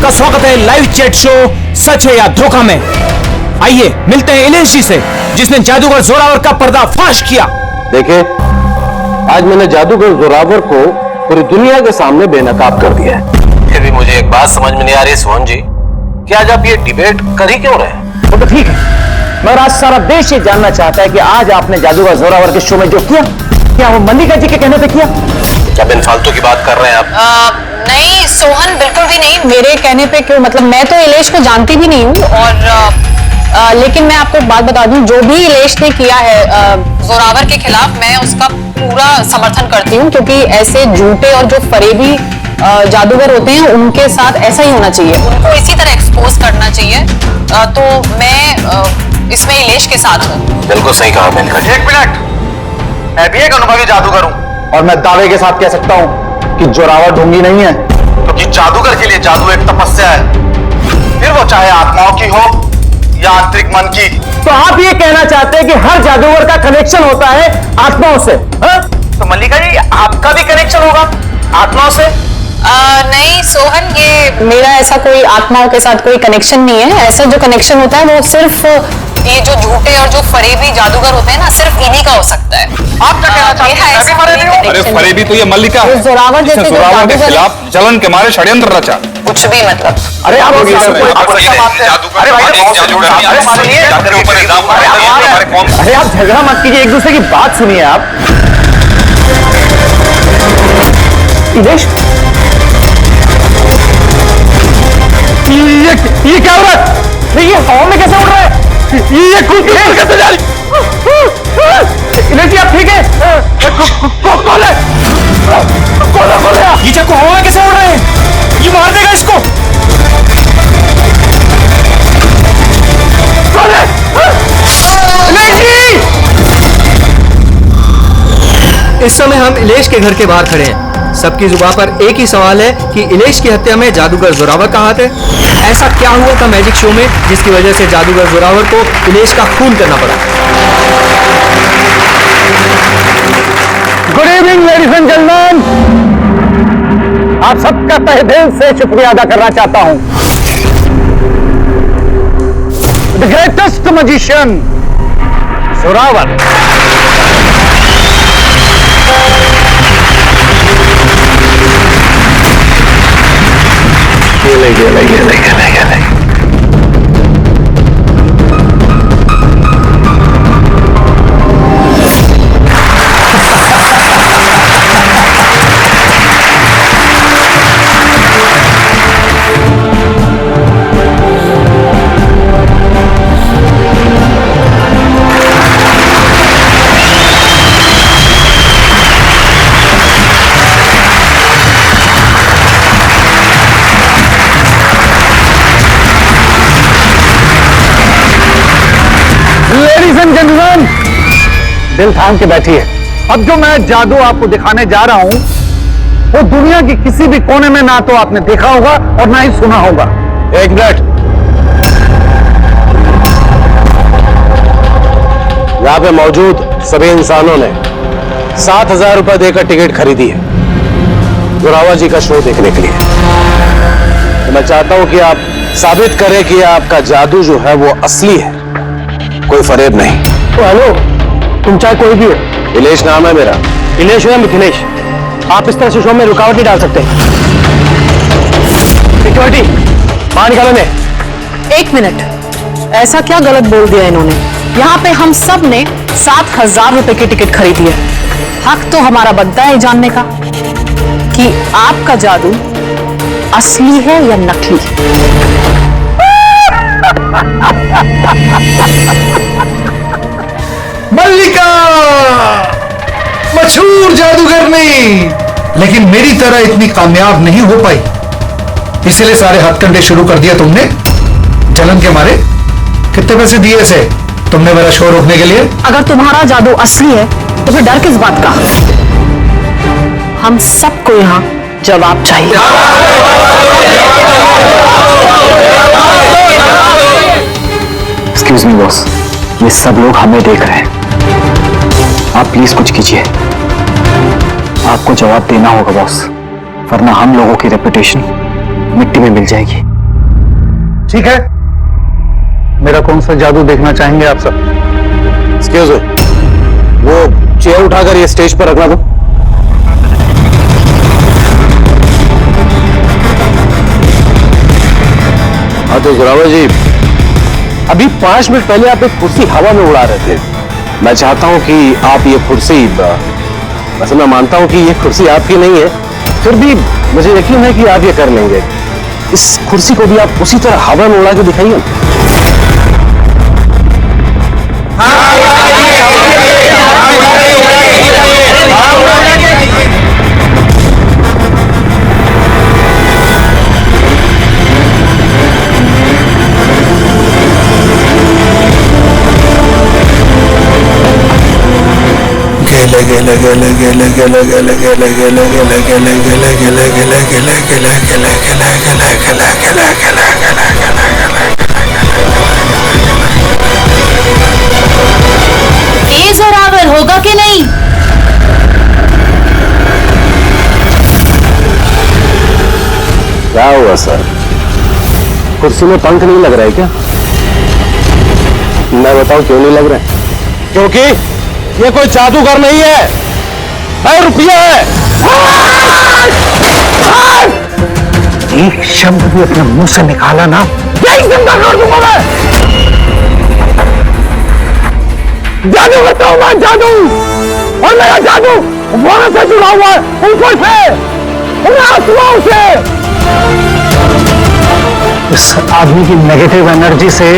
आपका स्वागत है लाइव चैट शो सच है या धोखा में। आइए मिलते हैं इलेश जी से, जिसने जादूगर जोरावर का पर्दाफाश किया। देखिए, आज मैंने जादूगर जोरावर को पूरी दुनिया के सामने बेनकाब कर दिया है। फिर भी मुझे एक बात समझ में नहीं आ रही सोहन जी, कि आज आप ये डिबेट कर ही क्यों रहे? वो तो ठीक है, मगर आज सारा देश ये जानना चाहता है कि आज आपने जादूगर जोरावर के शो में जो किया, क्या वो मल्लिका जी के कहने पे किया? क्या बिन फालतू की बात कर रहे हैं आप? नहीं सोहन, बिल्कुल भी नहीं। मेरे कहने पे क्यों, मतलब मैं तो इलेश को जानती भी नहीं हूँ। और लेकिन मैं आपको एक बात बता दूं, जो भी इलेश ने किया है जोरावर के खिलाफ, मैं उसका पूरा समर्थन करती हूँ, क्योंकि ऐसे झूठे और जो फरेबी जादूगर होते हैं उनके साथ ऐसा ही होना चाहिए, उनको इसी तरह एक्सपोज करना चाहिए। तो मैं इसमें इलेश के साथ हूँ। बिल्कुल सही कहा मैंने। एक मिनट, मैं भी एक अनुभवी जादूगर हूँ और मैं दावे के साथ कह सकता हूँ कि जोरावर ढोंगी नहीं है, क्योंकि जादूगर के लिए जादू एक तपस्या है, फिर वो चाहे आत्माओं की हो या आंतरिक मन की। तो आप ये कहना चाहते हैं कि हर जादूगर का कनेक्शन होता है आत्माओं से? तो मल्लिका जी, आपका भी कनेक्शन होगा आत्माओं से? नहीं सोहन, ये मेरा ऐसा कोई आत्माओं के साथ कोई कनेक्शन नहीं है। ऐसा जो कनेक्शन होता है वो सिर्फ ये जो झूठे और जो फरेबी जादूगर होते हैं ना, सिर्फ इन्हीं का हो सकता है। आप क्या कहना चाहते हैं? मैं भी फरेबी हूं? अरे फरेबी तो ये मल्लिका है, जोरावर जिसने जोरावर के खिलाफ जलन के मारे षड्यंत्र रचा। कुछ भी मतलब। अरे आप अरे आप झगड़ा मत कीजिए, एक दूसरे की बात सुनिए। आप इलेश, ये क्या हो रहा है? ये हवा में कैसे उड़ रहा है? ये कुछ कैसे जा रही? इलेश जी, आप ठीक है? कौन है? कौन है? ये चाकू हवा में कैसे उड़ रहे हैं? ये मार देगा इसको। कौन है? इलेश जी! इस समय हम इलेश के घर के बाहर खड़े हैं। सबकी जुबान पर एक ही सवाल है कि इलेश की हत्या में जादूगर जोरावर का हाथ है। ऐसा क्या हुआ था मैजिक शो में जिसकी वजह से जादूगर जोरावर को इलेश का खून करना पड़ा? Good evening ladies and gentleman, आप सबका तहे दिल से शुक्रिया अदा करना चाहता हूं। The greatest magician Zorawar. ये जेंटलमैन, दिल थाम के बैठिए। अब जो मैं जादू आपको दिखाने जा रहा हूं, वो दुनिया की किसी भी कोने में ना तो आपने देखा होगा और ना ही सुना होगा। एक मिनट, यहाँ पे मौजूद सभी इंसानों ने 7,000 रुपए देकर टिकट खरीदी है जोरावर जी का शो देखने के लिए। तो मैं चाहता हूं कि आप साबित करें कि आपका जादू जो है वो असली है, कोई फरेब नहीं। तो हेलो, तुम चाहे कोई भी हो। इलेश नाम है मेरा। इलेश हो या मिथिलेश, आप इस तरह से शो में रुकावट नहीं डाल सकते। सिक्योरिटी, बाहर निकालो ने। एक मिनट, ऐसा क्या गलत बोल दिया इन्होंने? यहाँ पे हम सब ने 7,000 रुपए की टिकट खरीदी है। हक तो हमारा बनता है जानने का कि आपका जादू असली है या नकली। मल्लिका मशहूर जादूगर नहीं, लेकिन मेरी तरह इतनी कामयाब नहीं हो पाई, इसलिए सारे हथकंडे शुरू कर दिया तुमने जलन के मारे। कितने पैसे दिए इसे तुमने मेरा शो रोकने के लिए? अगर तुम्हारा जादू असली है तो फिर डर किस बात का? हम सबको यहाँ जवाब चाहिए। एक्सक्यूज मी बॉस, ये सब लोग हमें देख रहे हैं, आप प्लीज कुछ कीजिए। आपको जवाब देना होगा बॉस, वरना हम लोगों की रेपुटेशन मिट्टी में मिल जाएगी। ठीक है, मेरा कौन सा जादू देखना चाहेंगे आप सब? एक्सक्यूज मी, वो चेयर उठाकर ये स्टेज पर रखना दो। हाँ तो जोरावर जी, अभी 5 मिनट पहले आप एक कुर्सी हवा में उड़ा रहे थे। मैं चाहता हूं कि आप ये कुर्सी, वैसे मैं मानता हूं कि ये कुर्सी आपकी नहीं है, फिर भी मुझे यकीन है कि आप ये कर लेंगे। इस कुर्सी को भी आप उसी तरह हवा में उड़ा के दिखाइए। ये जोरावर होगा कि नहीं? क्या हुआ सर, कुर्सी में पंख नहीं लग रहा है क्या? मैं बताऊं क्यों नहीं लग रहा है? क्योंकि ये कोई जादूगर नहीं है, रुपया है। एक शब्द भी अपने मुंह से निकाला ना, यही जिंदा कर दूंगा मैं। जादू करता हूं मैं, जादू, और मेरा जादू वहां से जुड़ा हुआ है, ऊपर से, आसमां से। इस आदमी की नेगेटिव एनर्जी से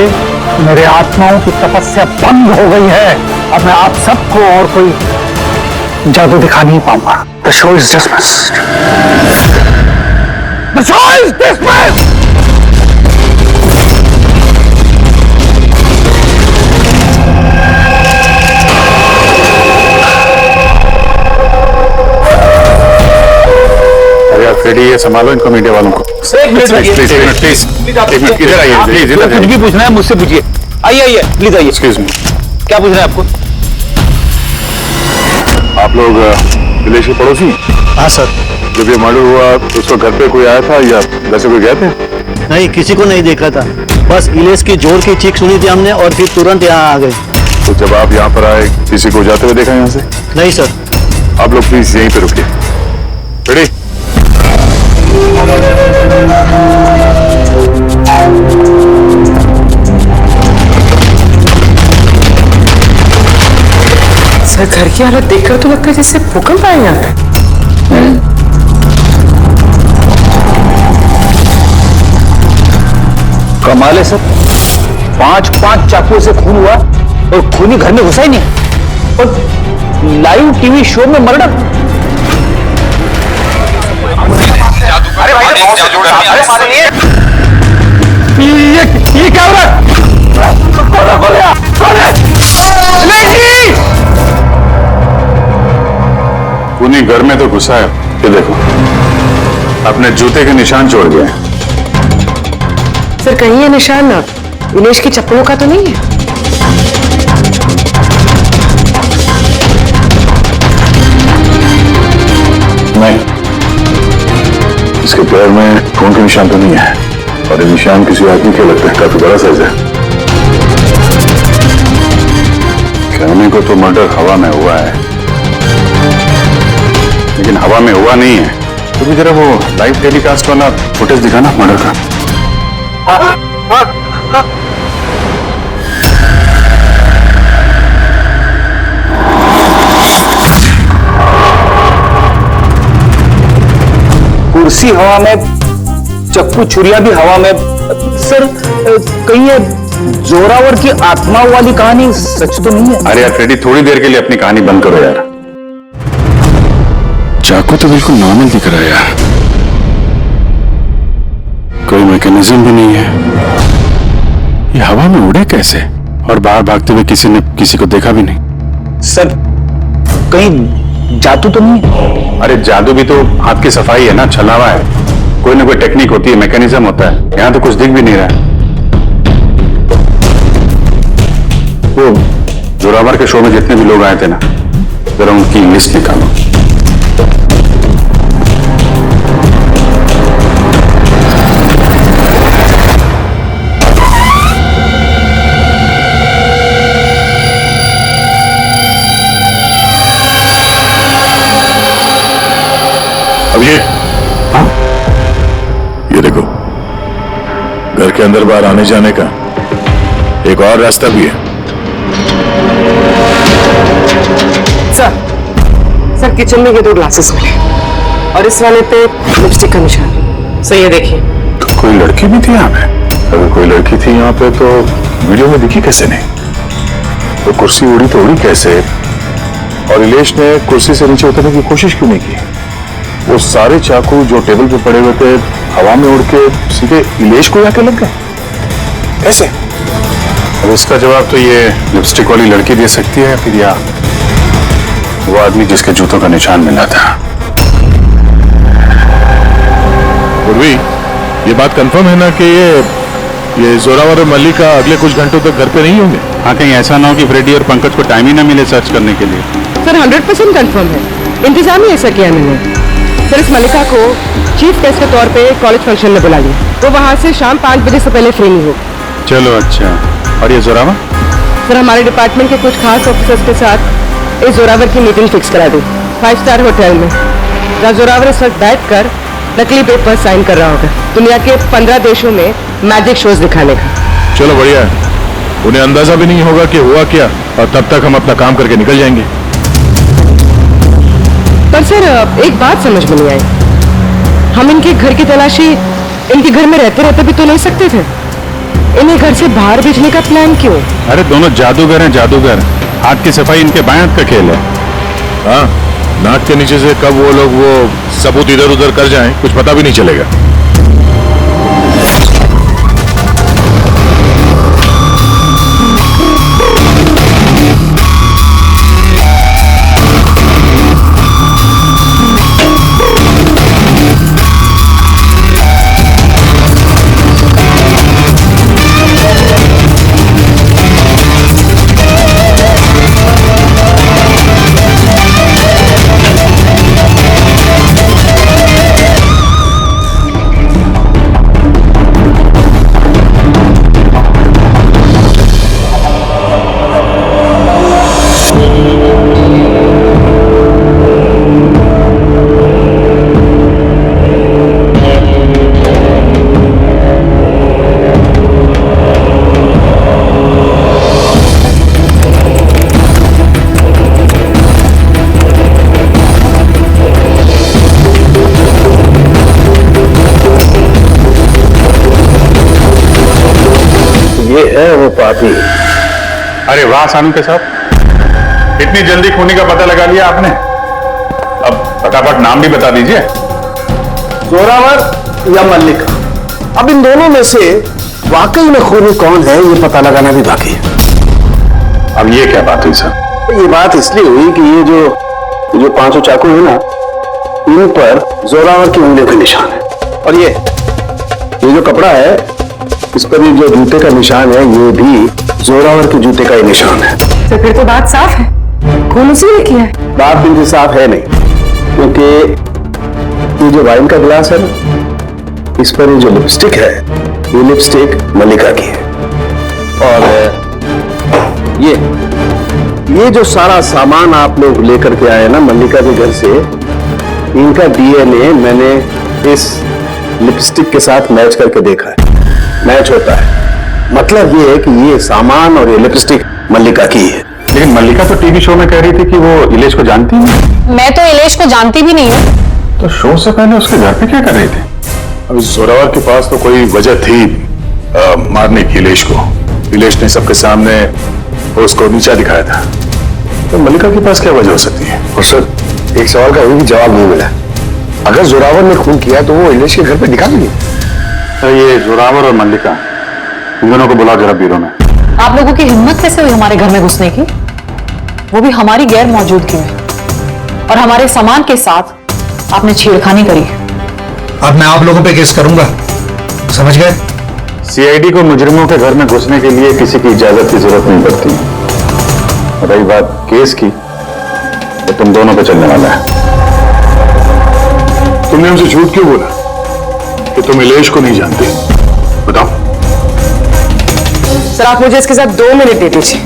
मेरे आत्माओं की तपस्या बंद हो गई है। अब मैं आप सबको और कोई जादू दिखा नहीं पाऊंगा। The show is dismissed. The show is dismissed! अरे यार फ्रेडी, ये संभालो इनको, मीडिया वालों को। एक मिनट प्लीज इधर आइए, प्लीज इधर कुछ भी पूछना है मुझसे पूछिए। आइए आइए, प्लीज आइए। एक्सक्यूज मी, क्या पूछना है आपको? आप लोग विलेश के पड़ोसी? हाँ सर। जब ये मर्डर हुआ तो उसको घर पे कोई आया था या घर से कोई गए थे? नहीं, किसी को नहीं देखा था, बस इलेश की जोर की चीख सुनी थी हमने और फिर तुरंत यहाँ आ गए। तो जब आप यहाँ पर आए, किसी को जाते हुए देखा यहाँ से? नहीं सर। आप लोग प्लीज यहीं पे रुकिए। रेडी? सर, घर की हालत देखकर तो लगता है जैसे भूकंप आया यहाँ पे। कमाल है सर, 5 चाकुओं से खून हुआ और खूनी घर में घुसा ही नहीं, और लाइव टीवी शो में मर्डर। अरे भाई, ये क्या हो रहा है? खूनी घर में तो घुसा है, ये देखो अपने जूते के निशान छोड़ गए। सर, कहीं ये निशान ना इलेश की चप्पलों का तो नहीं है? नहीं, इसके पैर में खून के निशान तो नहीं है, और ये निशान किसी आदमी के लगता है, काफी बड़ा साइज है। कहने को तो मर्डर हवा में हुआ है, लेकिन हवा में हुआ नहीं है। तो भी जरा वो लाइव टेलीकास्ट वाला फुटेज दिखाना मर्डर का। कुर्सी हवा में, चक्कू छुरिया भी हवा में। सर, कहीं ये जोरावर की आत्मा वाली कहानी सच तो नहीं है? अरे यार फ्रेडी, थोड़ी देर के लिए अपनी कहानी बंद करो यार। चाकू तो बिल्कुल नॉर्मल दिख रहा है यार, कोई मैकेनिज्म भी नहीं है। ये हवा में उड़े कैसे, और बाहर भागते हुए किसी ने किसी को देखा भी नहीं। सर, कहीं जादू तो नहीं है? अरे जादू भी तो हाथ की सफाई है ना, छलावा है, कोई ना कोई टेक्निक होती है, मैकेनिज्म होता है। यहां तो कुछ दिख भी नहीं रहा है। वो जोरावर के शो में जितने भी लोग आए थे ना, जरा उनकी लिस्ट निकालो। ये हाँ? ये देखो, घर के अंदर बाहर आने जाने का एक और रास्ता भी है। सर किचन में ये 2 ग्लासेस मिले और इस वाले पे लिपस्टिक का निशान। सर ये देखिए। तो कोई लड़की भी थी यहाँ पे? अगर कोई लड़की थी यहाँ पे तो वीडियो में दिखी कैसे नहीं? तो कुर्सी उड़ी तो उड़ी कैसे? और इलेश ने कुर्सी से नीचे उतरने की कोशिश क्यों नहीं की? वो सारे चाकू जो टेबल पे पड़े हुए थे हवा में उड़ के सीधे इलेश को जाके लग गए कैसे? अब इसका जवाब तो ये लिपस्टिक वाली लड़की दे सकती है, फिर या वो आदमी जिसके जूतों का निशान मिला था। उर्वी, ये बात कंफर्म है ना कि ये जोरावर और मल्लिका अगले कुछ घंटों तक घर पे नहीं होंगे? हाँ, कहीं ऐसा ना हो कि फ्रेडी और पंकज को टाइम ही ना मिले सर्च करने के लिए। सर 100% कंफर्म है, इंतजाम ही ऐसा किया मैंने। सर इस मल्लिका को चीफ गेस्ट के तौर पे कॉलेज फंक्शन में बुला लिया, वो वहाँ से शाम 5 बजे से पहले फ्री नहीं होगी। चलो अच्छा, और ये जोरावर? सर हमारे डिपार्टमेंट के कुछ खास ऑफिसर्स के साथ इस जोरावर की मीटिंग फिक्स करा दी 5 स्टार होटल में, जहाँ जोरावर इस वक्त बैठ कर नकली पेपर साइन कर रहा होगा दुनिया के 15 देशों में मैजिक शोज दिखाने का। चलो बढ़िया है, उन्हें अंदाजा भी नहीं होगा कि हुआ क्या, और तब तक हम अपना काम करके निकल जाएंगे। पर सर एक बात समझ में नहीं आई, हम इनके घर की तलाशी इनके घर में रहते रहते भी तो ले सकते थे, इन्हें घर से बाहर भेजने का प्लान क्यों? अरे दोनों जादूगर हैं, जादूगर। हाथ की सफाई इनके बाएं हाथ का खेल है। हाँ, नाक के नीचे से कब वो लोग वो सबूत इधर उधर कर जाएं, कुछ पता भी नहीं चलेगा। वो पापी। अरे वाह सानू के साहब, इतनी जल्दी खूनी का पता लगा लिया आपने। अब फटाफट नाम भी बता दीजिए। जोरावर या मल्लिका, अब इन दोनों में से वाकई में खूनी कौन है ये पता लगाना भी बाकी है। अब ये क्या बात हुई सर? ये बात इसलिए हुई कि ये जो 500 चाकू है ना, इन पर जोरावर की उंगलियों के निशान है, और ये जो कपड़ा है इस पर ये जो जूते का निशान है ये भी जोरावर के जूते का ही निशान है। तो फिर तो बात साफ है, खून उसी ने किया है। बात बिल्कुल साफ है नहीं, क्योंकि ये जो वाइन का गिलास है ना, इस पर ये जो लिपस्टिक है ये लिपस्टिक मल्लिका की है, और ये जो सारा सामान आप लोग लेकर के आए ना मल्लिका के घर से, इनका डीएनए मैंने इस लिपस्टिक के साथ मैच करके देखा है, मैच होता है। मतलब ये है कि ये सामान और ये लिपस्टिक मल्लिका की है। लेकिन मल्लिका तो टीवी शो में कह रही थी कि वो इलेश को जानती नहीं। मैं तो इलेश को जानती भी नहीं हूँ। तो शो से पहले उसके घर पे क्या कर रहे थे? अब जोरावर के पास तो कोई वजह थी मारने की इलेश को। इलेश ने सबके सामने उसको नीचा दिखाया था, तो मल्लिका के पास क्या वजह हो सकती है? और सर एक सवाल का अभी भी जवाब नहीं मिला, अगर जोरावर ने खून किया तो वो इलेश के घर पे दिखा देंगे। तो ये जोरावर और मल्लिका, इन दोनों को बुला जरा ब्यूरो में। आप लोगों की हिम्मत कैसे हुई हमारे घर में घुसने की, वो भी हमारी गैर मौजूदगी में, और हमारे सामान के साथ आपने छेड़खानी करी। अब मैं आप लोगों पे केस करूंगा, समझ गए? सीआईडी को मुजरिमों के घर में घुसने के लिए किसी की इजाजत की जरूरत नहीं पड़ती। रही बात केस की, तो तुम दोनों पे चलने वाला है। तुमने हमसे झूठ क्यों बोला कि तुम इलेश को नहीं जानते? बताओ। सर आप मुझे इसके साथ 2 मिनट दे दीजिए,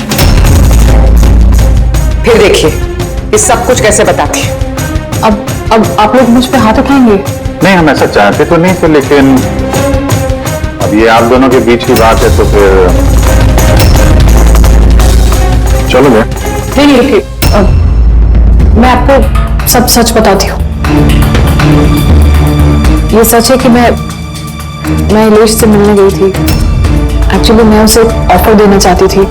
फिर देखिए ये सब कुछ कैसे बताती है। अब अब आप लोग मुझ पे हाथ उठाएंगे? नहीं, हम ऐसा चाहते तो नहीं थे, लेकिन अब ये आप दोनों के बीच की बात है तो फिर चलो गए। नहीं रुकिए, मैं आपको सब सच बताती हूँ। ये सच है कि मैं इलेश से मिलने गई थी। एक्चुअली मैं उसे ऑफर देना चाहती थी,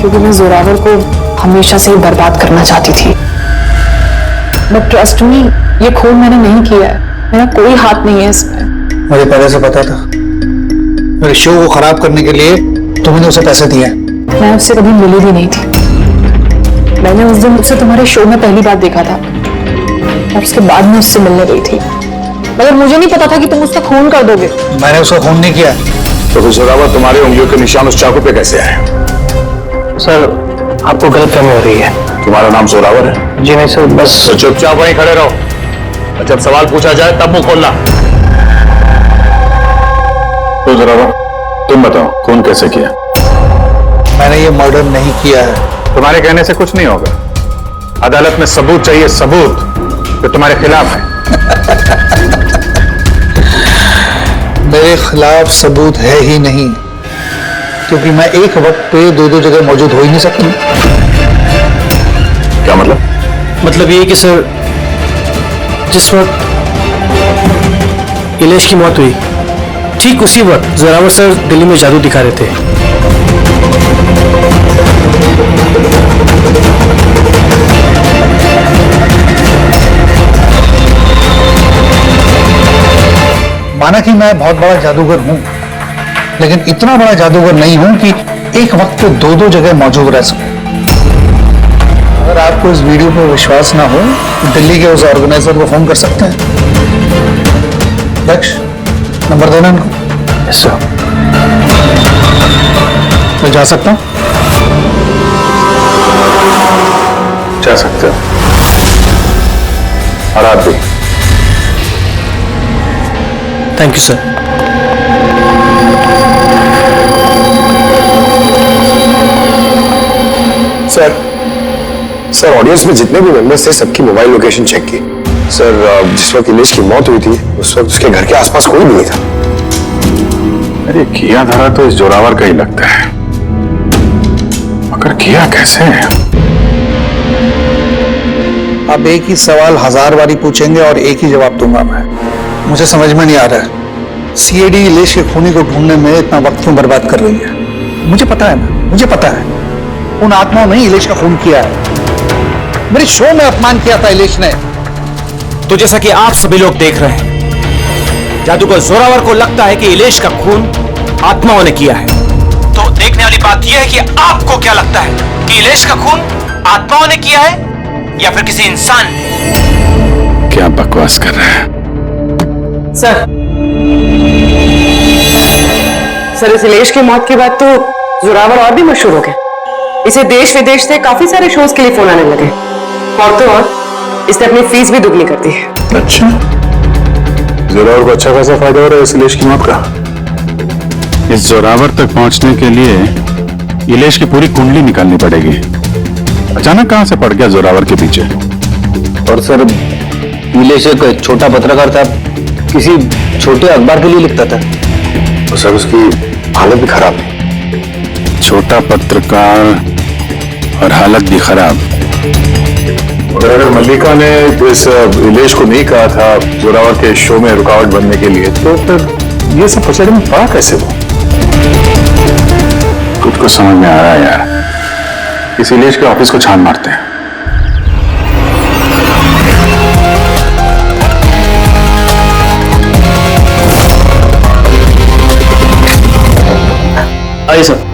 क्योंकि मैं जोरावर को हमेशा से ही बर्बाद करना चाहती थी। बट ट्रस्ट मी, ये खून मैंने नहीं किया है, मेरा कोई हाथ नहीं है इसमें। मुझे पहले से पता था, मेरे शो को खराब करने के लिए तुमने उसे पैसे दिए। मैं उससे कभी मिली भी नहीं थी। मैंने उस दिन उसे तुम्हारे शो में पहली बार देखा था और उसके बाद में उससे मिलने गई थी, मगर मुझे नहीं पता था कि तुम उसका खून कर दोगे। मैंने उसका खून नहीं किया। तो फिर जोरावर तुम्हारी उंगलियों के निशान उस चाकू पे कैसे आए? सर, आपको गलतफहमी हो रही है। तुम्हारा नाम जोरावर है? जी नहीं सर, बस। तो चुपचाप वहीं खड़े रहो और जब सवाल पूछा जाए तब मुंह खोलना। तो जोरावर, तुम बताओ, खून कैसे किया? मैंने ये मर्डर नहीं किया है। तुम्हारे कहने से कुछ नहीं होगा। अदालत में सबूत चाहिए, सबूत जो तुम्हारे खिलाफ है। मेरे खिलाफ सबूत है ही नहीं, क्योंकि मैं एक वक्त पे दो जगह मौजूद हो ही नहीं सकती। क्या मतलब? मतलब ये कि सर, जिस वक्त इलेश की मौत हुई, ठीक उसी वक्त जोरावर सर दिल्ली में जादू दिखा रहे थे। माना कि मैं बहुत बड़ा जादूगर हूं, लेकिन इतना बड़ा जादूगर नहीं हूं कि एक वक्त पे दो जगह मौजूद रह सकूं। अगर आपको इस वीडियो पर विश्वास ना हो तो दिल्ली के उस ऑर्गेनाइजर को फोन कर सकते हैं। दक्ष, नंबर देना इनको। Yes sir. मैं जा सकता हूं? जा सकते हो। और आप भी। Thank you sir. Sir, audience में जितने भी मेंबर्स थे सबकी मोबाइल लोकेशन चेक की। सर, जिस वक्त इलेश की मौत हुई थी उस वक्त उसके घर के आसपास कोई भी नहीं था। अरे किया धरा तो इस जोरावर का ही लगता है, मगर किया कैसे? अब एक ही सवाल 1000 बारी पूछेंगे और एक ही जवाब दूंगा मैं। मुझे समझ में नहीं आ रहा है, सीआईडी इलेश के खूनी को ढूंढने में इतना वक्त क्यों बर्बाद कर रही है। मुझे पता है ना, मुझे पता है उन आत्माओं ने इलेश का खून किया है। मेरे शो में अपमान किया था इलेश ने। तो जैसा कि आप सभी लोग देख रहे हैं, जादूगर जोरावर को लगता है कि इलेश का खून आत्माओं ने किया है। तो देखने वाली बात यह है कि आपको क्या लगता है कि इलेश का खून आत्माओं ने किया है या फिर किसी इंसान ने? क्या बकवास कर रहा है? सर, इस इलेश की मौत के बाद तो जोरावर और भी मशहूर हो गए। इसे देश विदेश से काफी सारे शोज के लिए फोन आने लगे, और तो और इसने अपनी फीस भी दुगनी कर दी है। अच्छा, जोरावर को अच्छा खासा फायदा हो रहा है इस इलेश की मौत का। इस जोरावर तक पहुंचने के लिए इलेश की पूरी कुंडली निकालनी पड़ेगी। अचानक कहां से पड़ गया जोरावर के पीछे? और सर, इलेश एक छोटा पत्रकार था, किसी छोटे अखबार के लिए लिखता था। तो सर, उसकी हालत भी खराब है। छोटा पत्रकार और हालत भी खराब। और अगर मल्लिका ने इस इलेश को नहीं कहा था जोरावर के शो में रुकावट बनने के लिए, तो फिर ये सब पचड़े में पड़ा कैसे वो? खुद को समझ में आ रहा है यार, इस इलेश के ऑफिस को छान मारते हैं। आइए सर।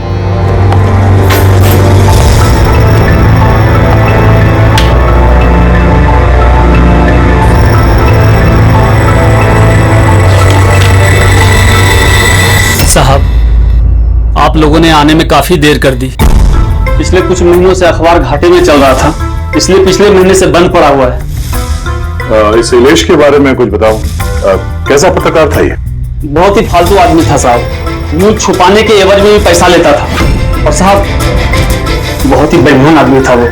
साहब, आप लोगों ने आने में काफी देर कर दी। पिछले कुछ महीनों से अखबार घाटे में चल रहा था, इसलिए पिछले महीने से बंद पड़ा हुआ है। इस इलेश के बारे में कुछ बताओ, कैसा पत्रकार था ये? बहुत ही फालतू आदमी था साहब, न्यूज छुपाने के एवज में भी पैसा लेता था। और साहब, बहुत ही बेईमान आदमी था वो।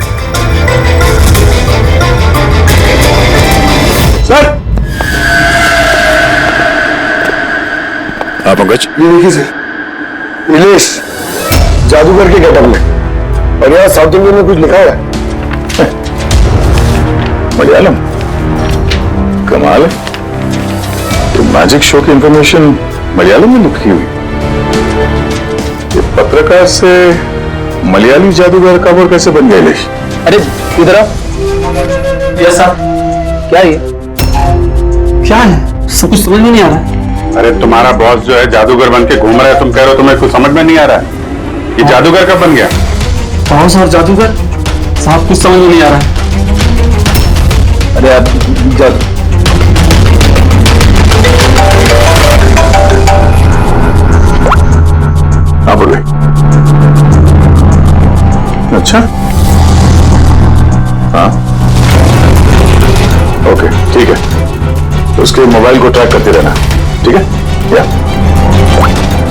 पंकज? ये देखिए सर, इलेश जादूगर के गेटअप में, और यहाँ साउथ इंडियन में कुछ लिखा हुआ है। मलयालम, कमाल है। तो मैजिक शो की इंफॉर्मेशन मलयालम में लिखी हुई। ये पत्रकार से मलयाली जादूगर का खबर कैसे बन गया इलेश? अरे इधर आओ। Yes sir. क्या ये क्या है? सब कुछ समझ में नहीं आ रहा है। अरे तुम्हारा बॉस जो है जादूगर बन के घूम रहा है, तुम कह रहे हो तुम्हें कुछ समझ में नहीं आ रहा है। ये जादूगर कब बन गया? बॉस और जादूगर साहब कुछ समझ में नहीं आ रहा है। अरे आप हाँ बोले। अच्छा, हाँ ओके ठीक है। तो उसके मोबाइल को ट्रैक करते रहना, ठीक है? या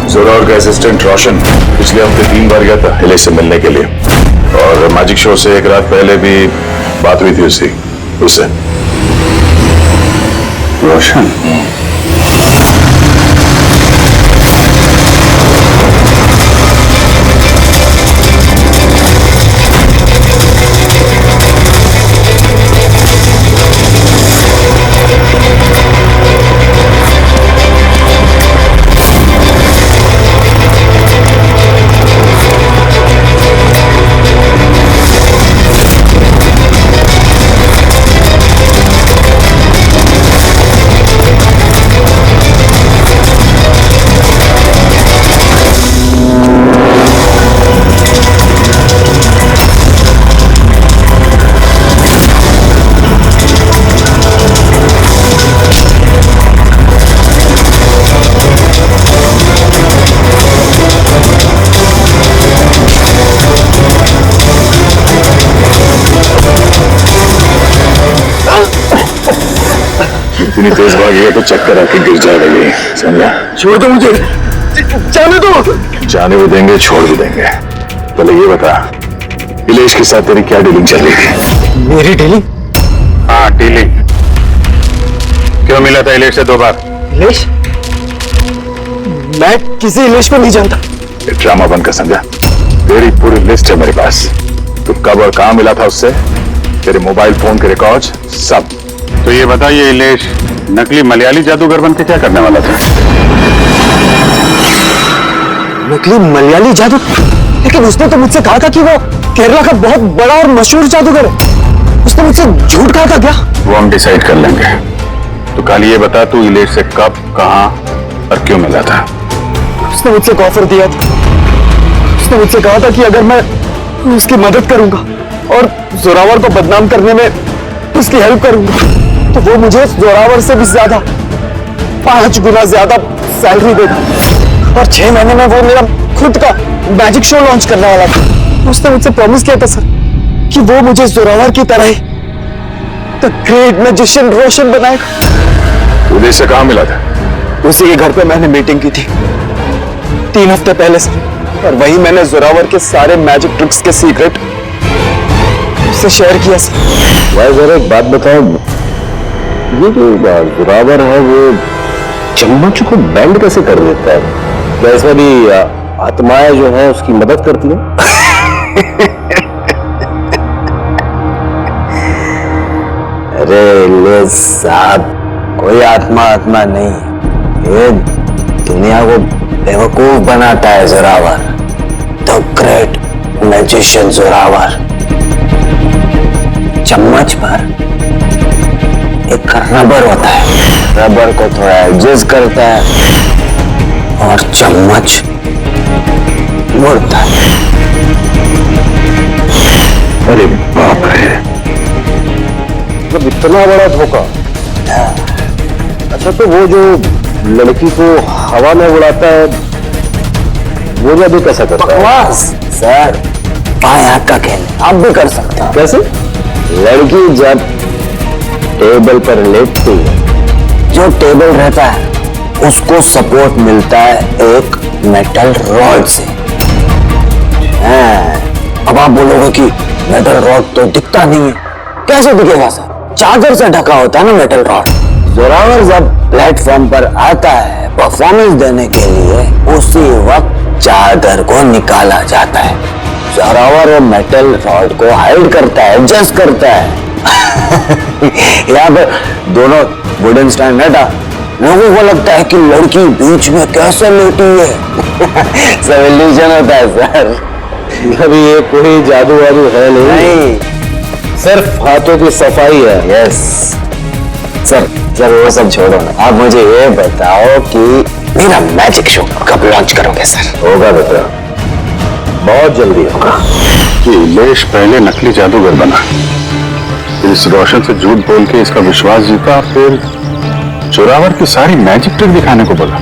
जोरावर का असिस्टेंट रोशन पिछले हफ्ते 3 बार गया था इलेश से मिलने के लिए, और मैजिक शो से एक रात पहले भी बात हुई थी उससे। रोशन? इतनी तेज भागेगा तो चक्कर आके गिर जाएगा, समझा? छोड़ दो मुझे, जाने दो। जाने भी देंगे, छोड़ भी देंगे। पहले ये बता, इलेश के साथ तेरी क्या डीलिंग चल रही थी? मेरी डीलिंग? हाँ डीलिंग। क्यों मिला था इलेश से 2 बार? इलेश? मैं किसी इलेश को नहीं जानता। ये ड्रामा बंद कर, समझा? तेरी पूरी लिस्ट है मेरे पास। तो कब और कहां मिला था उससे, तेरे मोबाइल फोन के रिकॉर्ड सब। तो ये बता, ये इलेश नकली मलयाली जादूगर बन के क्या करने वाला था? नकली मलयाली जादू? लेकिन उसने तो मुझसे कहा था कि वो केरला का बहुत बड़ा और मशहूर जादूगर है। उसने मुझसे झूठ कहा था क्या? वो हम डिसाइड कर लेंगे। तो कल ये बता, तू इलेश से कब, कहां और क्यों मिला था? उसने मुझसे एक ऑफर दिया था। उसने मुझसे कहा था कि अगर मैं उसकी मदद करूंगा और जोरावर को बदनाम करने में उसकी हेल्प करूंगा, तो वो मुझे जोरावर से भी ज्यादा 5 गुना ज्यादा सैलरी देगा, और 6 महीने में वो मेरा खुद का मैजिक शो लॉन्च करने वाला था। उसने मुझसे प्रॉमिस किया था सर कि वो मुझे जोरावर की तरह ही द ग्रेट मैजिशियन रोशन बनाएगा। इलेश से कहां मिला था? उसी के घर पे मैंने मीटिंग की थी 3 हफ्ते पहले सर, और वही मैंने जोरावर के सारे मैजिक ट्रिक्स के सीक्रेट उससे शेयर किया सर। भाई जरा एक बात बताओ, ये जो जोरावर है वो चम्मच को बैंड कैसे कर देता है? वैसे भी आत्माएं जो है उसकी मदद करती है। अरे ले साहब, कोई आत्मा नहीं, ये दुनिया को बेवकूफ बनाता है Zorawar, the great magician Zorawar. चम्मच पर एक रबर होता है, रबर को थोड़ा एडजस्ट करता है और चम्मच मुड़ता है। अरे बाप रे, मतलब इतना बड़ा धोखा। अच्छा, तो वो जो लड़की को हवा में उड़ाता है वो जादू कैसा करता है? बकवास सर, बाएं हाथ का खेल आप भी कर सकते हो। कैसे? लड़की जब टेबल पर लेटती है, जो टेबल रहता है उसको सपोर्ट मिलता है एक मेटल रॉड से। अब आप बोलोगे कि मेटल रॉड तो दिखता नहीं है, कैसे दिखेगा सर? चादर से ढका होता है ना मेटल रॉड। जोरावर जब प्लेटफॉर्म पर आता है परफॉर्मेंस देने के लिए, उसी वक्त चादर को निकाला जाता है। जोरावर वो मेटल रॉड को हाइड करता है, एडजस्ट करता है। यहाँ पे दोनों वुडन स्टैंड बैठा, लोगों को लगता है कि लड़की बीच में कैसे लेटी है। सब इल्यूजन होता है सर। अभी ये कोई जादू वादू है नहीं, सिर्फ हाथों की सफाई है। यस सर, वो सब छोड़ो ना, आप मुझे ये बताओ कि मेरा मैजिक शो कब लॉन्च करोगे सर? होगा बेटा, बहुत जल्दी होगा। कि इलेश पहले नकली जादूगर बना, फिर इस रोशन से झूठ बोल के इसका विश्वास जीता, फिर जोरावर की सारी मैजिक ट्रिक दिखाने को बोला।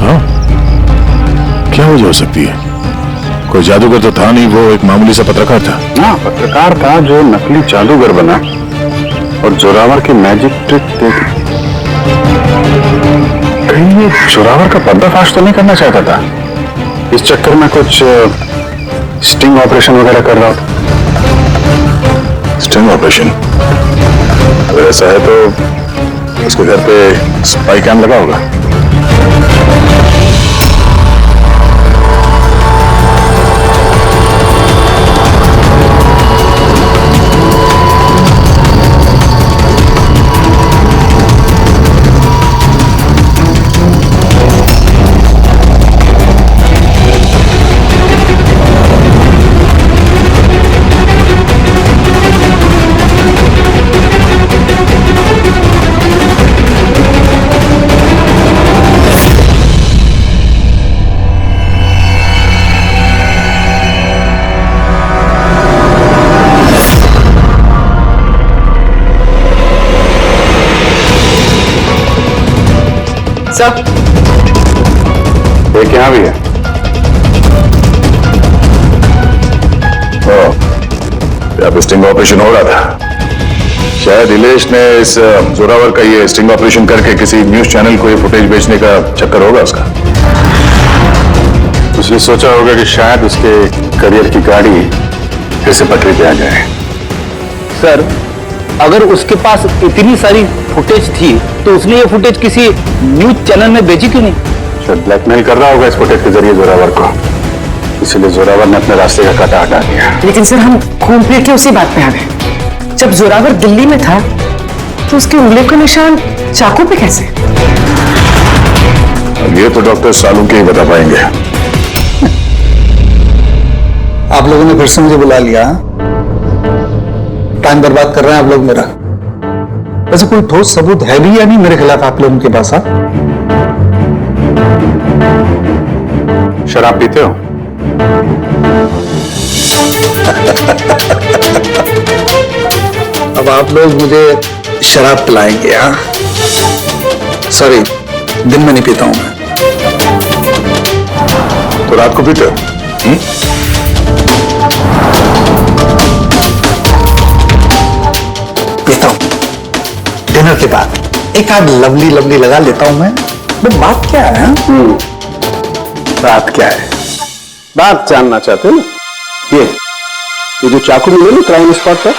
हाँ? क्या वजह हो सकती है? कोई जादूगर तो था नहीं, वो एक मामूली सा पत्रकार था। हाँ, पत्रकार था जो नकली जादूगर बना और जोरावर की मैजिक ट्रिक देखी। कहीं ये जोरावर का पर्दाफाश तो नहीं करना चाहता था? इस चक्कर में कुछ स्टिंग ऑपरेशन वगैरह कर रहा था। Sting operation? अगर ऐसा है तो उसके घर पे स्पाई कैम लगा होगा। सर, एक यहाँ भी है। यहाँ पे स्टिंग ऑपरेशन हो रहा था। शायद इलेश ने इस जोरावर का ये स्टिंग ऑपरेशन करके किसी न्यूज चैनल को ये फुटेज बेचने का चक्कर होगा उसका। उसने सोचा होगा कि शायद उसके करियर की गाड़ी फिर से पटरी पे आ जाए। सर, अगर उसके पास इतनी सारी फुटेज थी तो उसने ये फुटेज किसी न्यूज चैनल में भेजी क्यों नहीं? शायद ब्लैकमेल कर रहा होगा इस फुटेज के जरिए जोरावर को, इसलिए जोरावर ने अपने रास्ते का कांटा हटा दिया। लेकिन सर, हम घूम फिर के उसी बात पे आ गए। जब जोरावर दिल्ली में था तो उसकी उंगली का निशान चाकू पे कैसे? अब ये तो डॉक्टर सालू के ही बता पाएंगे। आप लोगों ने फिर से मुझे बुला लिया। टाइम बर्बाद कर रहे हैं आप लोग मेरा। वैसे कोई ठोस सबूत है भी या नहीं मेरे खिलाफ आप लोगों के पास? शराब पीते हो? अब आप लोग मुझे शराब पिलाएंगे? हाँ, सॉरी, दिन में नहीं पीता हूं मैं। तो रात को पीते हो? पीता हूं डिनर के बाद। एक आध लवली लवली लगा लेता हूं मैं। तो बात क्या है? बात क्या है? बात जानना चाहते हो ना? ये जो चाकू मिले ना क्राइम स्पॉट पर,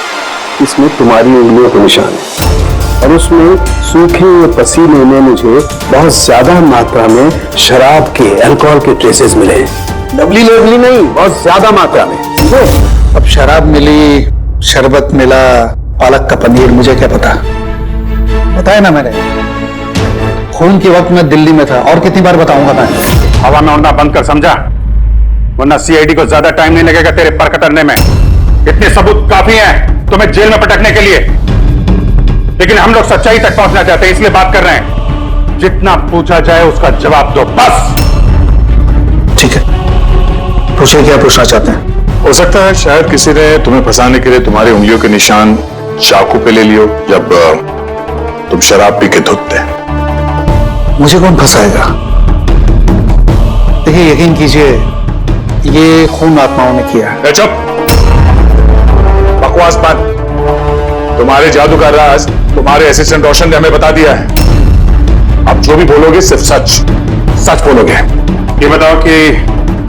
इसमें तुम्हारी उंगलियों के निशान है और उसमें सूखे हुए पसीने में मुझे बहुत ज्यादा मात्रा में शराब के, अल्कोहल के ट्रेसेस मिले हैं। लवली लवली नहीं, बहुत ज्यादा मात्रा में। अब शराब मिली, शरबत मिला, पालक का पनीर, मुझे क्या पता? बताया ना मैंने, खून के वक्त मैं दिल्ली में था। और कितनी बार बताऊंगा मैं? हवा में उड़ना बंद कर, समझा? वरना सीआईडी को ज्यादा टाइम नहीं लगेगा तेरे पर कतरने में। इतने सबूत काफी हैं तुम्हें जेल में पटकने के लिए, लेकिन हम लोग सच्चाई तक पहुंचना चाहते हैं, इसलिए बात कर रहे हैं। जितना पूछा जाए उसका जवाब दो, बस। ठीक है, पूछिए क्या पूछना चाहते हैं। हो सकता है शायद किसी ने तुम्हें फंसाने के लिए तुम्हारी उंगलियों के निशान चाकू पे ले लियो जब तुम शराब पी के धुतते। मुझे कौन फंसाएगा? देखिए, यकीन कीजिए, ये खून आत्माओं ने किया है। चुप, बकवास बंद। तुम्हारे जादू का राज तुम्हारे असिस्टेंट रोशन ने हमें बता दिया है। अब जो भी बोलोगे सिर्फ सच सच बोलोगे। ये बताओ कि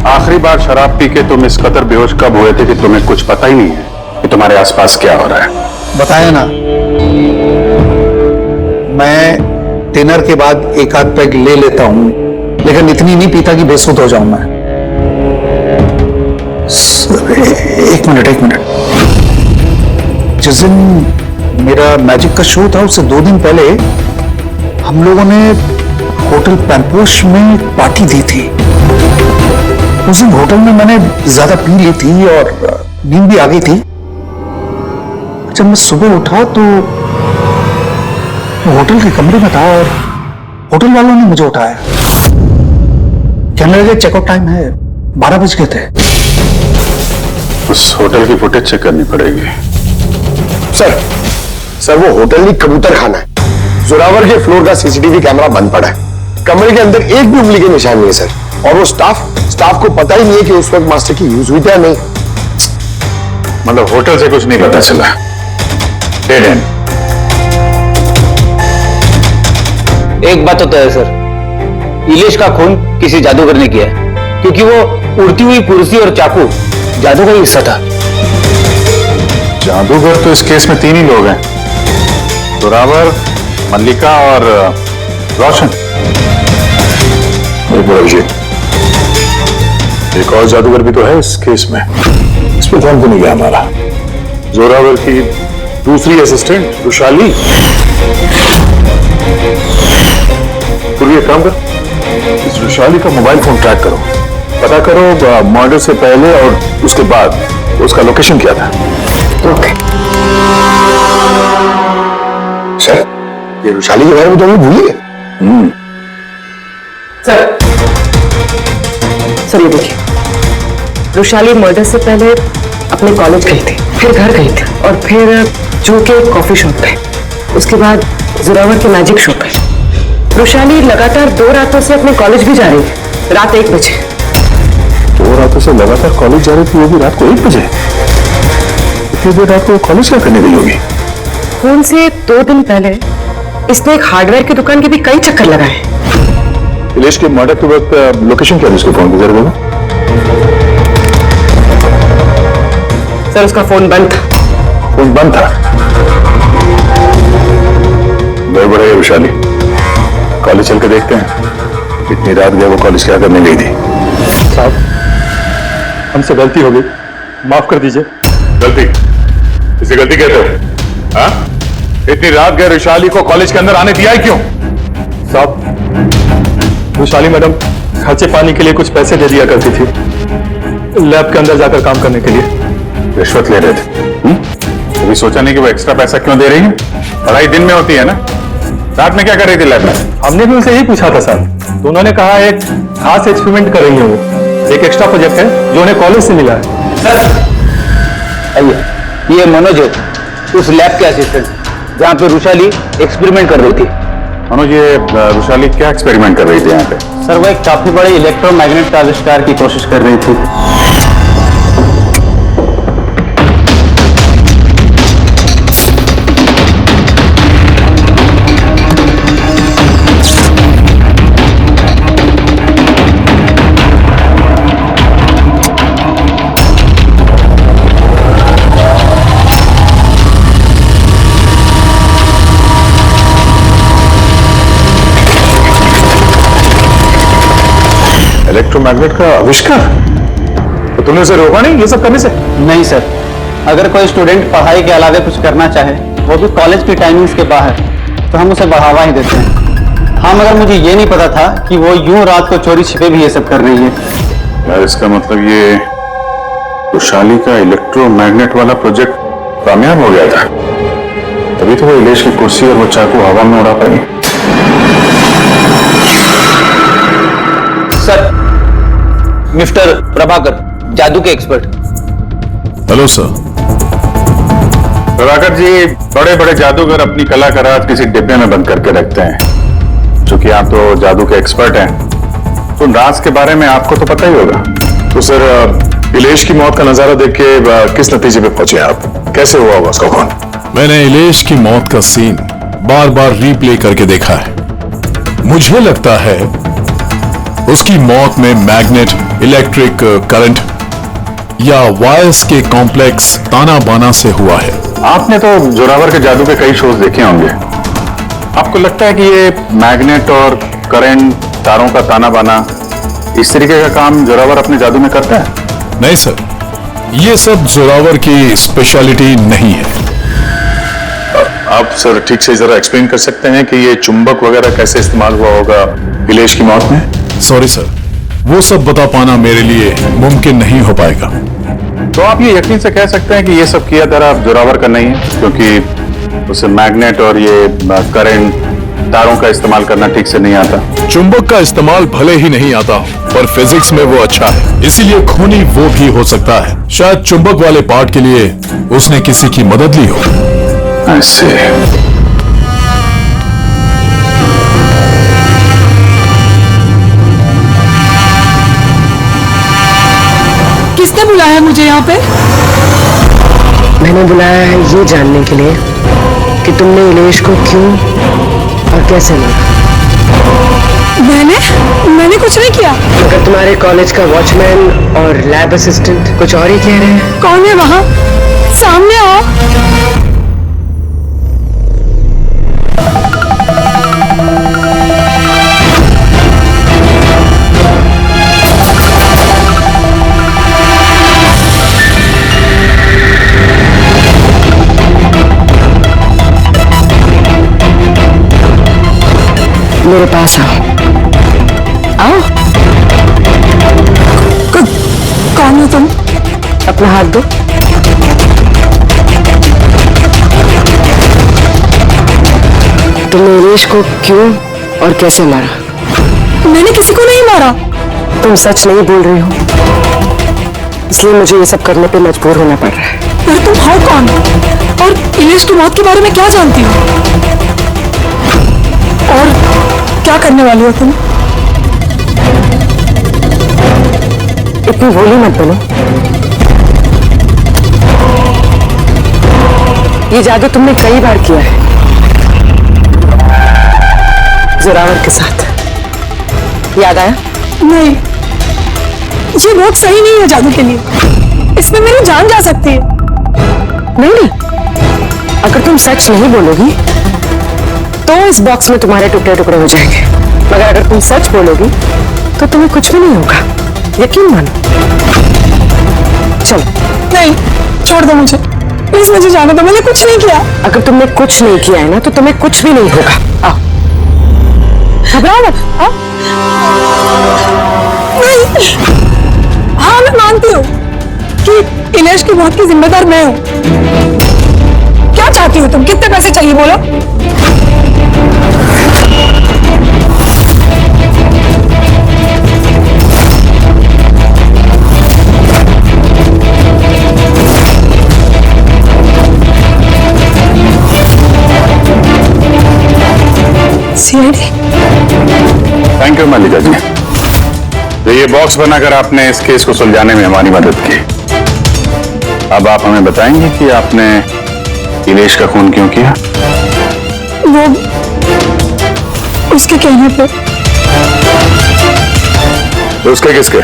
आखिरी बार शराब पी के तुम इस कदर बेहोश कब हुए थे कि तुम्हें कुछ पता ही नहीं है कि तुम्हारे आसपास क्या हो रहा है? बताया ना, मैं डिनर के बाद एक आध पैग ले लेता हूं, लेकिन इतनी नहीं पीता कि बेसुध हो जाऊं मैं। एक मिनट। जिस दिन मेरा मैजिक का शो था उससे 2 दिन पहले हम लोगों ने होटल पैम्पोश में पार्टी दी थी। उस दिन होटल में मैंने ज्यादा पी ली थी और नींद भी आ गई थी। जब मैं सुबह उठा तो होटल के कमरे में था और होटल वालों ने मुझे उठाया। कहने लगे चेकआउट टाइम है, 12 बज गए थे। उस होटल की फुटेज चेक करनी पड़ेगी। सर वो होटल नहीं कबूतर खाना है। जोरावर के फ्लोर का सीसीटीवी कैमरा बंद पड़ा है। कमरे के अंदर एक भी उंगली के निशान नहीं है सर। और वो स्टाफ को पता ही नहीं है कि उस वक्त मास्टर की यूज हुई थी या नहीं। मतलब होटल से कुछ नहीं पता चला। Dead and. एक बात तो तय है सर, इलेश का खून किसी जादूगर ने किया है, क्योंकि वो उड़ती हुई कुर्सी और चाकू जादू का ही हिस्सा था। जादूगर तो इस केस में 3 ही लोग हैं, जोरावर, मल्लिका और रोशन। एक और जादूगर भी तो है इस केस में, इस पर ध्यान तो नहीं गया हमारा। जोरावर की दूसरी असिस्टेंट रुशाली। तो ये काम कर, इस रुशाली का मोबाइल फोन ट्रैक करो, पता करो मर्डर से पहले और उसके बाद उसका लोकेशन क्या था। ओके सर, ये रुशाली के बारे में तो नहीं भूलिए। सर ये देखिए, रुशाली मर्डर से पहले अपने कॉलेज गई थी, फिर घर गई थी और फिर जू के कॉफी शॉप पे, उसके बाद जोरावर के मैजिक शो पे। रुशाली लगातार 2 रातों से अपने कॉलेज भी जा रही है, रात 1 बजे। 2 रातों से लगातार कॉलेज जा रही थी, वो भी रात को 1 बजे। इतनी देर रात को कॉलेज क्या करने गई होगी? खून से 2 दिन पहले इसने एक हार्डवेयर की दुकान के भी कई चक्कर लगाए। इलेश के मर्डर के वक्त लोकेशन क्या थी उसके फोन की, जरा बोलो। सर उसका फोन बंद था। फोन बंद था? गड़बड़ है विशाली, कॉलेज चल के देखते हैं। इतनी रात गए वो कॉलेज क्या करने गई थी? साहब हमसे गलती हो गई, माफ कर दीजिए। गलती? इसे गलती कहते हो? हाँ? इतनी रात गए विशाली को कॉलेज के अंदर आने दिया है क्यों? साहब विशाली मैडम खर्चे पानी के लिए कुछ पैसे दे दिया करती थी, लैब के अंदर जाकर काम करने के लिए। रिश्वत ले रहे थे? कभी सोचा नहीं कि वो एक्स्ट्रा पैसा क्यों दे रही है? पढ़ाई दिन में होती है ना, रात में क्या कर रही थी लैब में? हमने भी उनसे यही पूछा था सर, तो उन्होंने कहा एक खास एक्सपेरिमेंट कर रही है वो, एक एक्स्ट्रा प्रोजेक्ट है जो उन्हें कॉलेज से मिला है। सर आइए, ये मनोज है, उस लैब के असिस्टेंट जहाँ पे रुशाली एक्सपेरिमेंट कर रही थी। मनोज, ये रुशाली क्या एक्सपेरिमेंट कर रही थी यहाँ पे? सर वो एक काफी बड़े इलेक्ट्रोमैग्नेट का आविष्कार की कोशिश कर रही थी। इलेक्ट्रोमैग्नेट का आविष्कार? तो तुमने उसे रोका नहीं ये सब करने से? नहीं सर, अगर कोई स्टूडेंट पढ़ाई के अलावा कुछ करना चाहे, वो भी कॉलेज की टाइमिंग्स के बाहर, तो हम उसे बढ़ावा ही देते हैं। हाँ, मगर मुझे ये नहीं पता था कि वो यूं रात को चोरी छिपे भी ये सब कर रही है। यार इसका मतलब ये रुशाली का इलेक्ट्रोमैग्नेट वाला प्रोजेक्ट कामयाब हो गया था, तभी तो वो इलेश की कुर्सी और वो चाकू हवा में उड़ा पाई। सर, मिस्टर प्रभाकर, जादू के expert. Hello sir. Prabhakar ji, बड़े बड़े जादूगर अपनी कला का राज किसी डिब्बे में बंद करके रखते हैं। चूंकि आप तो जादू के एक्सपर्ट हैं, तो राज के बारे में आपको तो पता ही होगा। तो सर, इलेश की मौत का नजारा देख के किस नतीजे पे पहुंचे आप? कैसे हुआ होगा उसका खून? मैंने इलेश की मौत का सीन बार बार रीप्ले करके देखा है। मुझे लगता है उसकी मौत में मैग्नेट, इलेक्ट्रिक करंट या वायर्स के कॉम्प्लेक्स ताना बाना से हुआ है। आपने तो जोरावर के जादू के कई शोज देखे होंगे, आपको लगता है कि ये मैग्नेट और करंट, तारों का ताना बाना, इस तरीके का काम जोरावर अपने जादू में करता है? नहीं सर, ये सब जोरावर की स्पेशलिटी नहीं है। आप सर ठीक से जरा एक्सप्लेन कर सकते हैं कि ये चुंबक वगैरह कैसे इस्तेमाल हुआ होगा इलेश की मौत में? सॉरी सर, वो सब बता पाना मेरे लिए मुमकिन नहीं हो पाएगा। तो आप ये यकीन से कह सकते हैं कि ये सब किया तरह जोरावर का नहीं है, क्योंकि उसे मैग्नेट और ये करंट, तारों का इस्तेमाल करना ठीक से नहीं आता। चुंबक का इस्तेमाल भले ही नहीं आता हो, पर फिजिक्स में वो अच्छा है, इसीलिए खूनी वो भी हो सकता है। शायद चुंबक वाले पार्ट के लिए उसने किसी की मदद ली हो। ऐसे किसने बुलाया मुझे यहाँ पे? मैंने बुलाया है ये जानने के लिए कि तुमने इलेश को क्यों और कैसे मारा। मैंने कुछ नहीं किया। मगर तुम्हारे कॉलेज का वॉचमैन और लैब असिस्टेंट कुछ और ही कह रहे हैं। कौन है वहाँ? सामने आओ। मेरे पास आओ। आओ। कौन हो तुम? अपना हाथ दो। तुमने इलेश को क्यों और कैसे मारा? मैंने किसी को नहीं मारा। तुम सच नहीं बोल रही हो, इसलिए मुझे ये सब करने पे मजबूर होना पड़ रहा है। पर तुम हो कौन और इलेश की मौत के बारे में क्या जानती हो? और क्या करने वाली हो तुम? इतनी भोली मत बनो। ये जादू तुमने कई बार किया है जोरावर के साथ, याद आया? नहीं, ये बहुत सही नहीं है जादू के लिए। इसमें मेरी जान जा सकती है। नहीं, अगर तुम सच नहीं बोलोगी तो इस बॉक्स में तुम्हारे टुकड़े टुकड़े हो जाएंगे, मगर अगर तुम सच बोलोगी तो तुम्हें कुछ भी नहीं होगा, यकीन मानो। चलो। नहीं, छोड़ दो मुझे, प्लीज मुझे जाने दो, मैंने कुछ नहीं किया। अगर तुमने कुछ नहीं किया है ना तो तुम्हें कुछ भी नहीं होगा। आओ, घबराओ मत। आओ। नहीं, हाँ मैं मानती हूँ कि इलेश की मौत की जिम्मेदार मैं हूँ। क्या चाहती हो तुम? कितने पैसे चाहिए बोलो? सीआईडी। थैंक यू मल्लिका जी, तो ये बॉक्स बनाकर आपने इस केस को सुलझाने में हमारी मदद की। अब आप हमें बताएंगे कि आपने इलेश का खून क्यों किया? वो उसके कहने पे। तो उसके किसके?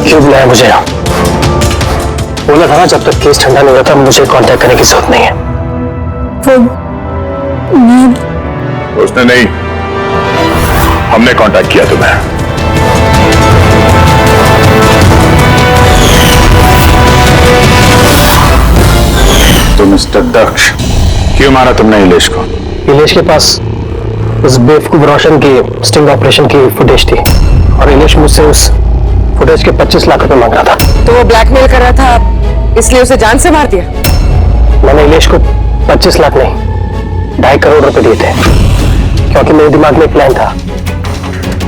क्यों बुलाया मुझे? बोला था ना जब तक केस ठंडा नहीं होता मुझे कांटेक्ट करने की जरूरत नहीं है। उसने नहीं, हमने कांटेक्ट किया तुम्हें। तो मिस्टर दक्ष, क्यों मारा तुमने इलेश को? इलेश के पास उस बेवकूफ रोशन की स्टिंग ऑपरेशन की फुटेज थी और इलेश मुझसे उस फुटेज के 25 लाख रुपए मांग रहा था। तो वो ब्लैकमेल कर रहा था, इसलिए उसे जान से मार दिया? मैंने इलेश को 25 लाख नहीं 2.5 करोड़ रुपए दिए थे, क्योंकि मेरे दिमाग में एक प्लान था।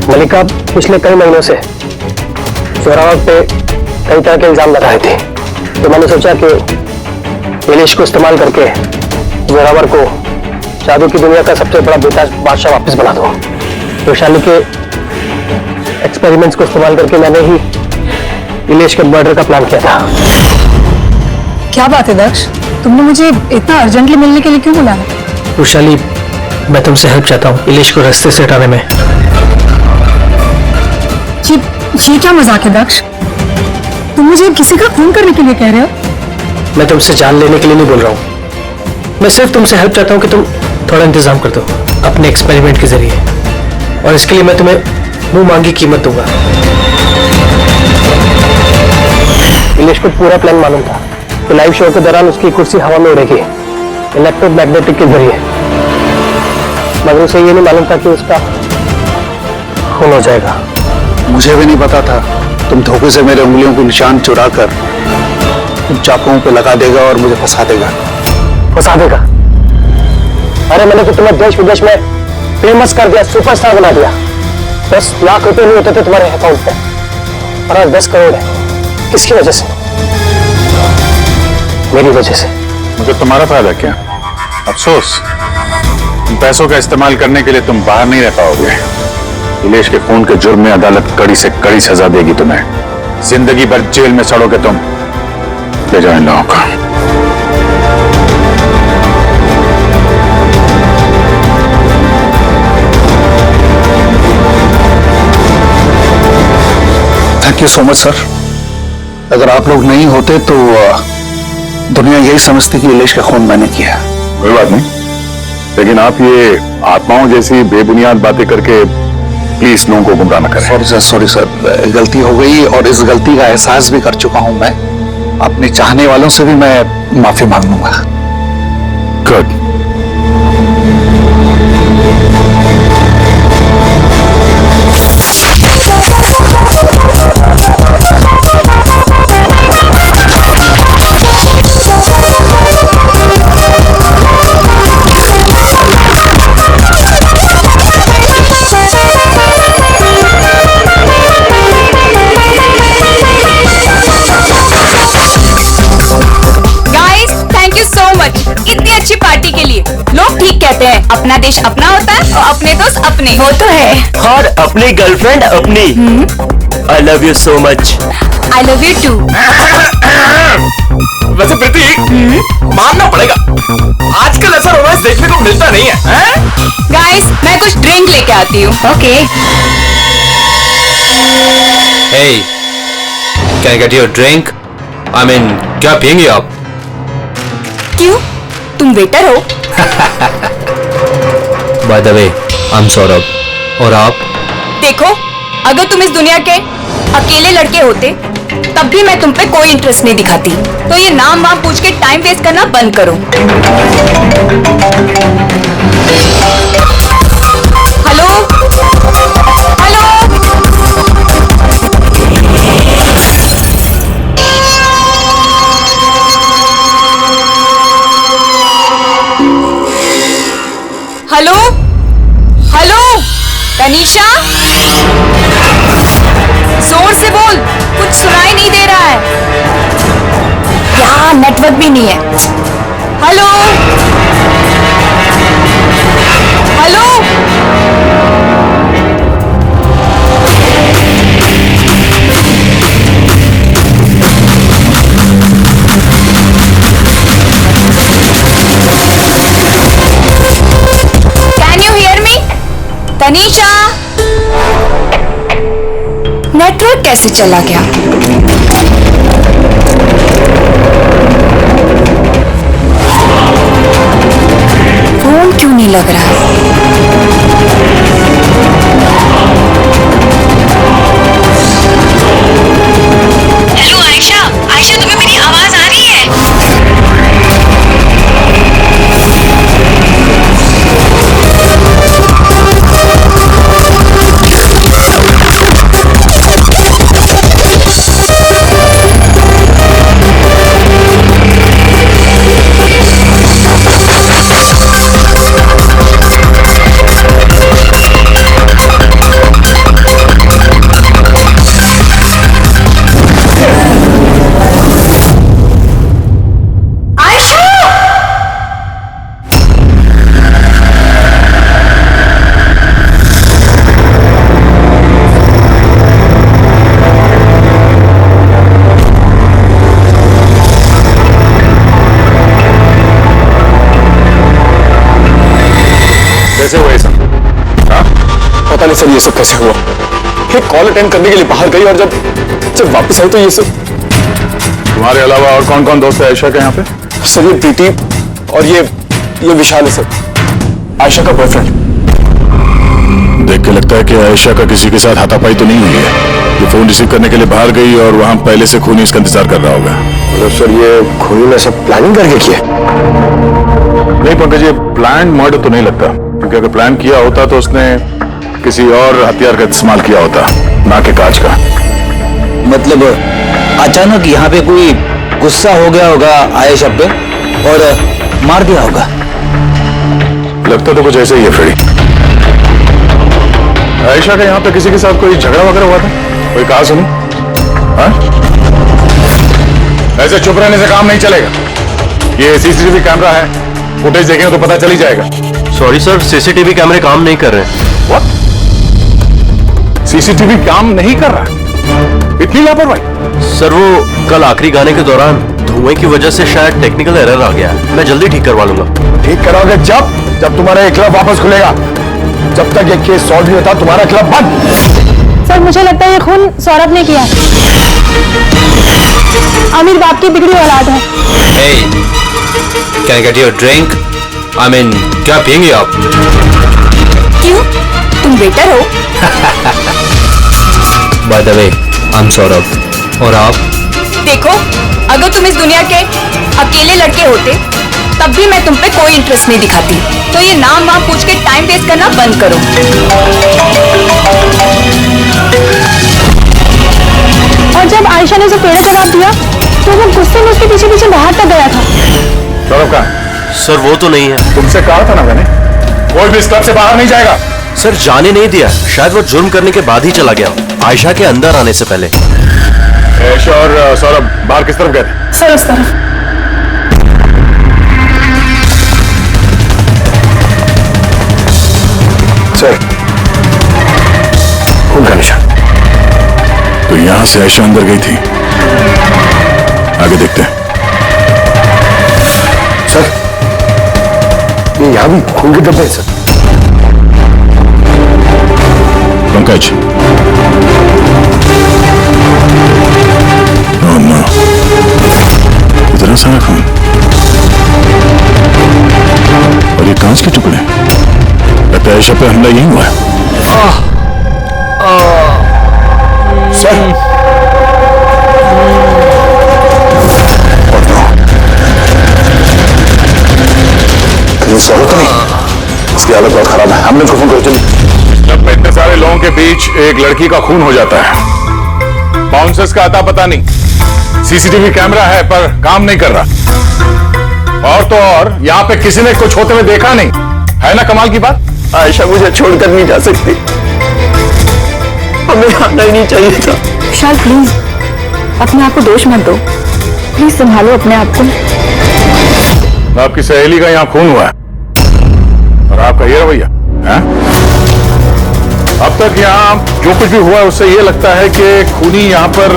मल्लिका पिछले कई महीनों से जोरावर पे कई तरह के इल्जाम लगा रही थी, तो मैंने सोचा कि इलेश को इस्तेमाल करके जोरावर को जादू की दुनिया का सबसे बड़ा बेताज बादशाह वापस बना दूं। वैशाली के एक्सपेरिमेंट्स को इस्तेमाल करके मैंने ही इलेश के मर्डर का प्लान किया था। क्या बात है दक्ष, तुमने मुझे इतना अर्जेंटली मिलने के लिए क्यों बुलाया? वैशाली, मैं तुमसे हेल्प चाहता हूँ इलेश को रास्ते से हटाने में। ये क्या मजाक है दक्ष? तुम मुझे किसी का खून करने के लिए कह रहे हो? मैं तुमसे जान लेने के लिए नहीं बोल रहा हूँ, मैं सिर्फ तुमसे हेल्प चाहता हूँ कि तुम थोड़ा इंतजाम कर दो अपने एक्सपेरिमेंट के जरिए, और इसके लिए मैं तुम्हें मुंह मांगी कीमत दूंगा। इलेश को पूरा प्लान मालूम था कि लाइव शो के दौरान उसकी कुर्सी हवा में उड़ेगी इलेक्ट्रोमैग्नेटिक के जरिए, मगर उसे ये नहीं मालूम था कि उसका खून हो जाएगा। मुझे भी नहीं पता था तुम धोखे से मेरे उंगलियों को निशान चुरा कर तुम चाकुओं पे लगा देगा और मुझे फंसा देगा। फंसा देगा? अरे मैंने तो तुम्हें देश विदेश में फेमस कर दिया, सुपरस्टार बना दिया। 10 लाख रुपए नहीं होते थे तुम्हारे अकाउंट पे, और आज 10 करोड़ है। किसकी वजह से? मेरी वजह से। मुझे तुम्हारा फायदा क्या? अफसोस, इन पैसों का इस्तेमाल करने के लिए तुम बाहर नहीं रह पाओगे। इलेश के खून के जुर्म में अदालत कड़ी से कड़ी सजा देगी तुम्हें। जिंदगी भर जेल में सड़ोगे तुम। ले जाओ इन लोगों को। Thank you so much sir. अगर आप लोग नहीं होते तो दुनिया यही समझती कि इलेश का खून मैंने किया। कोई बात नहीं, लेकिन आप ये आत्माओं जैसी बेबुनियाद बातें करके प्लीज लोगों को गुमराह न करें। सॉरी सर, गलती हो गई और इस गलती का एहसास भी कर चुका हूं मैं। अपने चाहने वालों से भी मैं माफी मांग लूंगा। गुड। कहते हैं अपना देश अपना होता है और अपने दोस्त अपने। वो तो है। और अपनी गर्लफ्रेंड अपनी। I love you so much. I love you too. वैसे प्रीति, मानना पड़ेगा आजकल ऐसा रोमांस देखने को मिलता नहीं है। गाइस, मैं कुछ ड्रिंक लेके आती हूँ। Okay. Hey, can I get you a drink? I mean, क्या पियेंगे आप? क्यों? तुम वेटर हो? By the way, I'm Saurabh. और आप? देखो, अगर तुम इस दुनिया के अकेले लड़के होते तब भी मैं तुम पे कोई इंटरेस्ट नहीं दिखाती। तो ये नाम वाम पूछ के टाइम वेस्ट करना बंद करो। Hello? Hello? Hello? Hello? Tanisha? जोर से बोल, कुछ सुनाई नहीं दे रहा है। यहाँ नेटवर्क भी नहीं है। Hello? Hello? Can you hear me? Tanisha? Network कैसे चला गया? फोन क्यों नहीं लग रहा है? हेलो आयशा, आयशा तुम्हें मेरी आवाज आ रही है? कैसे हुआ ये सब? हाँ? पता नहीं सर ये सब कैसे हुआ। एक कॉल अटेंड करने के लिए बाहर गई और जब वापस आई तो ये सब। तुम्हारे अलावा और कौन कौन दोस्त है आयशा के यहाँ पे? सर ये प्रीति और ये विशाल है सर, आयशा का बॉयफ्रेंड। देख के लगता है कि आयशा का किसी के साथ हाथापाई तो नहीं हुई है। ये फोन रिसीव करने के लिए बाहर गई और वहां पहले से खूनी इसका इंतजार कर रहा होगा। मतलब सर ये खूनी ने सब प्लानिंग करके किया? नहीं पंकज, ये प्लान मर्डर तो नहीं लगता, क्योंकि अगर प्लान किया होता तो उसने किसी और हथियार का इस्तेमाल किया होता, ना कि कांच का। मतलब अचानक यहाँ पे कोई गुस्सा हो गया होगा आयशा पे और मार दिया होगा। लगता तो कुछ ऐसे ही है फ्रेडी। आयशा का यहाँ पे किसी के साथ कोई झगड़ा वगैरह हुआ था? कोई कहा सुनी? हाँ? ऐसे चुप रहने से काम नहीं चलेगा। ये सीसीटीवी कैमरा है, फुटेज देखेंगे तो पता चल ही जाएगा। सॉरी सर, सीसीटीवी कैमरे काम नहीं कर रहे। What? सीसीटीवी काम नहीं कर रहा? इतनी लापरवाही? सर वो कल आखिरी गाने के दौरान धुएं की वजह से शायद टेक्निकल एरर आ गया है। मैं जल्दी ठीक करवा लूंगा। ठीक कराओगे जब तुम्हारा ये क्लब वापस खुलेगा। जब तक ये केस सॉल्व नहीं होता तुम्हारा क्लब बंद। सर मुझे लगता है ये खून सौरभ ने किया है। आमिर बाप की बिगड़ी औलाद है। Hey, can I get you a drink? I mean, क्या पियेंगे आप? क्यों? तुम वेटर हो? By the way, I'm Saurabh. और आप? देखो, अगर तुम इस दुनिया के अकेले लड़के होते तब भी मैं तुम पे कोई इंटरेस्ट नहीं दिखाती। तो ये नाम वाम पूछ के टाइम वेस्ट करना बंद करो। और जब आयशा ने उसे टेढ़ा जवाब दिया तो वो गुस्से में उसके पीछे पीछे बाहर तक गया था। सौरभ का? सर वो तो नहीं है। तुमसे कहा था ना मैंने, कोई भी इस क्लब से बाहर नहीं जाएगा। सर जाने नहीं दिया, शायद वो जुर्म करने के बाद ही चला गया, आयशा के अंदर आने से पहले। आयशा और सौरभ बाहर किस तरफ गए थे? सर उस तरफ। सर खून का निशान। तो यहां से आयशा अंदर गई थी। आगे देखते हैं। सर ये यहां भी खून के धब्बे हैं सर। पंकज, ओह नो, इतना सारा खून और ये कांच के टुकड़े। लगता है आयशा पे हमला यही हुआ है। सर कहीं सौरभ तो नहीं? इसकी हालत बहुत खराब है, हमने उसको फोन करो चलिए। जब इतने सारे लोगों के बीच एक लड़की का खून हो जाता है, बाउंसर्स का अता पता नहीं, सीसीटीवी कैमरा है पर काम नहीं कर रहा, और तो और यहाँ पे किसी ने कुछ होते हुए देखा नहीं है ना। कमाल की बात। आयशा मुझे छोड़कर नहीं जा सकती, हमें आना ही नहीं चाहिए था। विशाल प्लीज अपने आप को दोष मत दो, प्लीज संभालो अपने आप को। आपकी सहेली का यहाँ खून हुआ है और आपका ये रवैया है? अब तक यहाँ जो कुछ भी हुआ है उससे ये लगता है कि खूनी यहाँ पर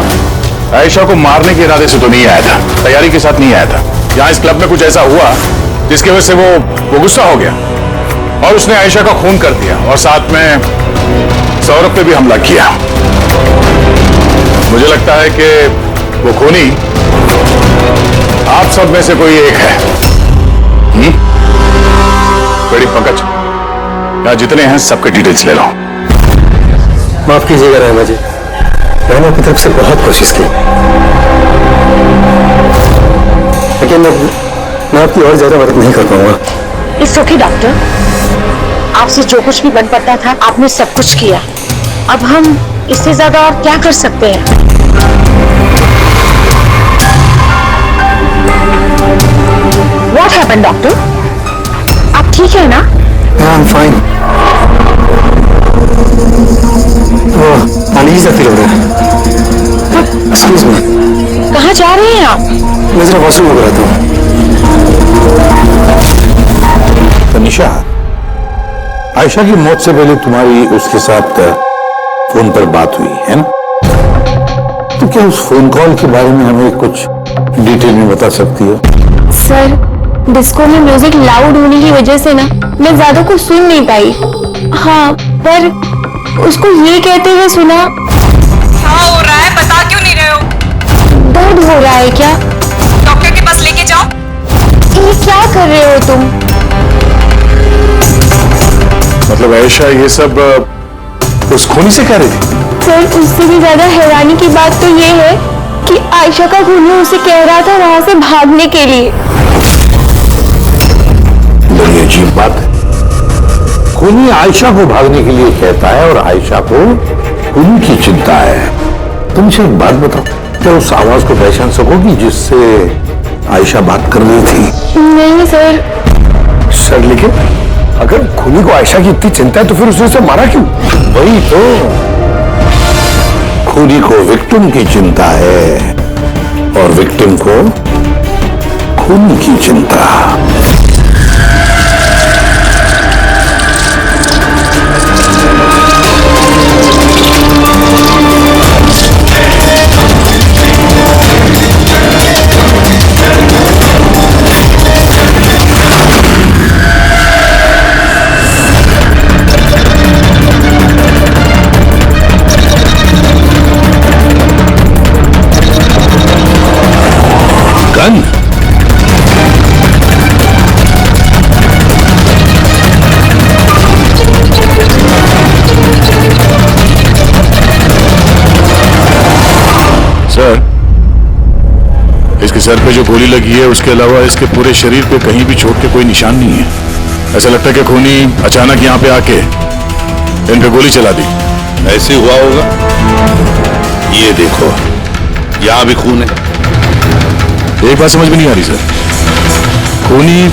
आयशा को मारने के इरादे से तो नहीं आया था, तैयारी के साथ नहीं आया था। यहाँ इस क्लब में कुछ ऐसा हुआ जिसकी वजह से वो गुस्सा हो गया और उसने आयशा का खून कर दिया और साथ में सौरभ पे भी हमला किया। मुझे लगता है कि वो खूनी आप सब में से कोई एक है। बड़ी पंकज, यहाँ जितने हैं सबके डिटेल्स ले लो। माफ कीजिएगा रहमा जी, मैंने अपनी तरफ से बहुत कोशिश की, लेकिन मैं आपकी और ज्यादा मदद नहीं कर पाऊंगा। इट्स ओके डॉक्टर, आपसे जो कुछ भी बन पड़ता था आपने सब कुछ किया। अब हम इससे ज्यादा और क्या कर सकते हैं? What happened, doctor? आप ठीक है ना? I'm fine. वो अनईजी फील हो रहा है। Excuse me. कहाँ जा रहे हैं आप? मैं जरा वॉशरूम में रहता हूँ। तनिषा, आयशा की मौत से पहले तुम्हारी उसके साथ फोन पर बात हुई है ना? तो क्या उस फोन कॉल के बारे में हमें कुछ डिटेल में बता सकती हो? सर डिस्को में म्यूजिक लाउड होने की वजह से ना मैं ज्यादा कुछ सुन नहीं पाई। हाँ, पर उसको ये कहते हुए सुना। क्या हो रहा है, बता क्यों नहीं रहे हो? दर्द हो रहा है क्या? डॉक्टर के पास लेके जाओ। ये क्या कर रहे हो तुम? मतलब आयशा ये सब उस खूनी से कह रही थी? सर, उससे भी ज्यादा हैरानी की बात तो ये है कि आयशा का खूनी उसे कह रहा था वहां से भागने के लिए। बड़ी अजीब बात है। खूनी आयशा को भागने के लिए कहता है और आयशा को खूनी की चिंता है। तुमसे एक बात बताओ, क्या उस आवाज को पहचान सकोगी जिससे आयशा बात कर रही थी? नहीं सर। सर, लेकिन अगर खूनी को आयशा की इतनी चिंता है तो फिर उसने उसे मारा क्यों? वही तो, खूनी को विक्टिम की चिंता है और विक्टिम को खूनी की चिंता। गन? सर, इसके सर पे जो गोली लगी है उसके अलावा इसके पूरे शरीर पे कहीं भी चोट के कोई निशान नहीं है। ऐसा लगता है कि खूनी अचानक यहाँ पे आके इन पे गोली चला दी। ऐसे हुआ होगा। ये देखो, यहाँ भी खून है। एक बात समझ में नहीं आ रही सर, खूनी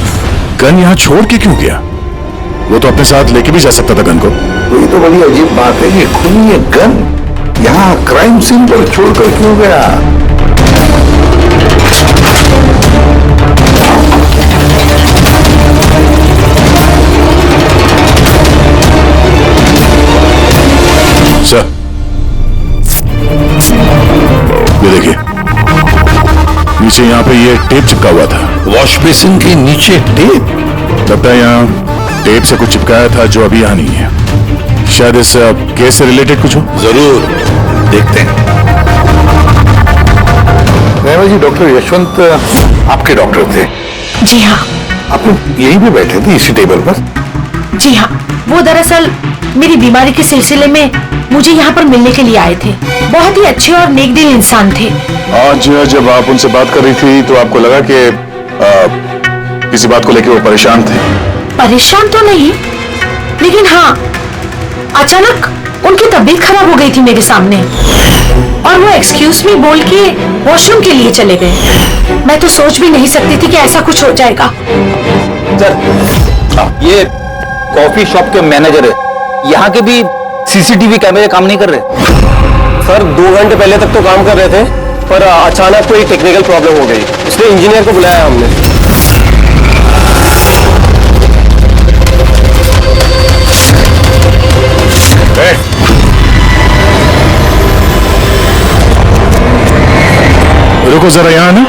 गन यहाँ छोड़ के क्यों गया? वो तो अपने साथ लेके भी जा सकता था गन को। ये तो बड़ी अजीब बात है। ये खूनी ये गन यहाँ क्राइम सीन पर छोड़कर क्यों गया? सर, ये देखिए, नीचे यहाँ पे ये टेप चिपका हुआ था। वॉश बेसिन के नीचे टेप? लगता है यहाँ टेप से कुछ चिपकाया था जो अभी यहाँ नहीं है। शायद इस केस से रिलेटेड कुछ हो। जरूर देखते हैं। नेहा जी, डॉक्टर यशवंत आपके डॉक्टर थे? जी हाँ। आप लोग यहीं पे बैठे थे इसी टेबल पर? जी हाँ, वो दरअसल मेरी बीमारी के सिलसिले में मुझे यहाँ पर मिलने के लिए आए थे। बहुत ही अच्छे और नेकदिल इंसान थे। आज जब आप उनसे बात कर रही थी तो आपको लगा कि किसी बात को लेकर वो परेशान थे? परेशान तो नहीं, लेकिन हाँ, अचानक उनकी तबीयत खराब हो गई थी मेरे सामने और वो एक्सक्यूज मी बोल के वॉशरूम के लिए चले गए। मैं तो सोच भी नहीं सकती थी कि ऐसा कुछ हो जाएगा। सर, ये कॉफी शॉप के मैनेजर है। यहाँ के भी सीसीटीवी कैमरे काम नहीं कर रहे। सर, 2 घंटे पहले तक तो काम कर रहे थे, पर अचानक कोई टेक्निकल प्रॉब्लम हो गई, इसलिए इंजीनियर को बुलाया हमने। रुको जरा यहाँ ना।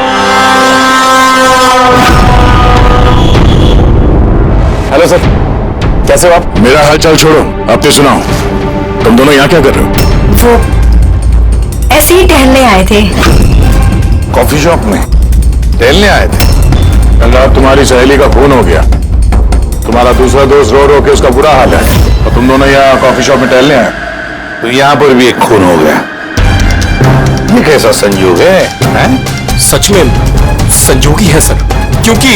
हेलो सर, कैसे हो आप? मेरा हालचाल छोड़ो, अपने सुनाओ। तुम दोनों यहाँ क्या कर रहे हो? वो ऐसे ही टहलने आए थे। कॉफी शॉप में टहलने आए थे? कल रात तुम्हारी सहेली का खून हो गया, तुम्हारा दूसरा दोस्त रो रो के उसका बुरा हाल है, और तुम दोनों यहाँ कॉफी शॉप में टहलने आए। तो यहाँ पर भी एक खून हो गया। ये कैसा संयोग है, हैं? सच में संजोगी है सर, क्योंकि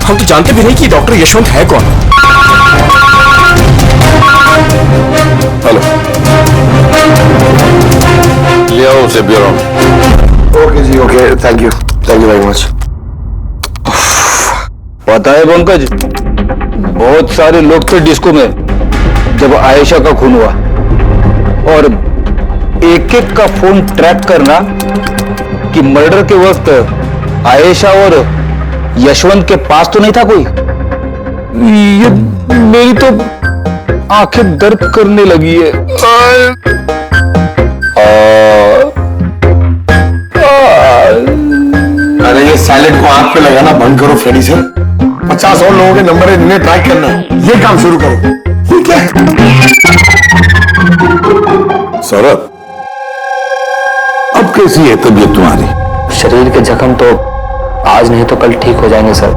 हम तो जानते भी नहीं कि डॉक्टर यशवंत है कौन। हेलो, ले आओ उसे ब्यूरो। ओके जी, okay, thank you very much. पता है पंकज, बहुत सारे लोग थे डिस्को में जब आयशा का खून हुआ, और एक एक का फोन ट्रैक करना कि मर्डर के वक्त आयशा और यशवंत के पास तो नहीं था कोई। ये मेरी तो आंखें दर्द करने लगी है। अरे ये साइलेंट को आंख पे लगाना बंद करो फ्रेडी सर। 50 और लोगों के नंबर है जिन्हें ट्राई करना है। ये काम शुरू करो। ठीक है सौरभ, अब कैसी है तबीयत तुम्हारी? शरीर के जख्म तो आज नहीं तो कल ठीक हो जाएंगे सर,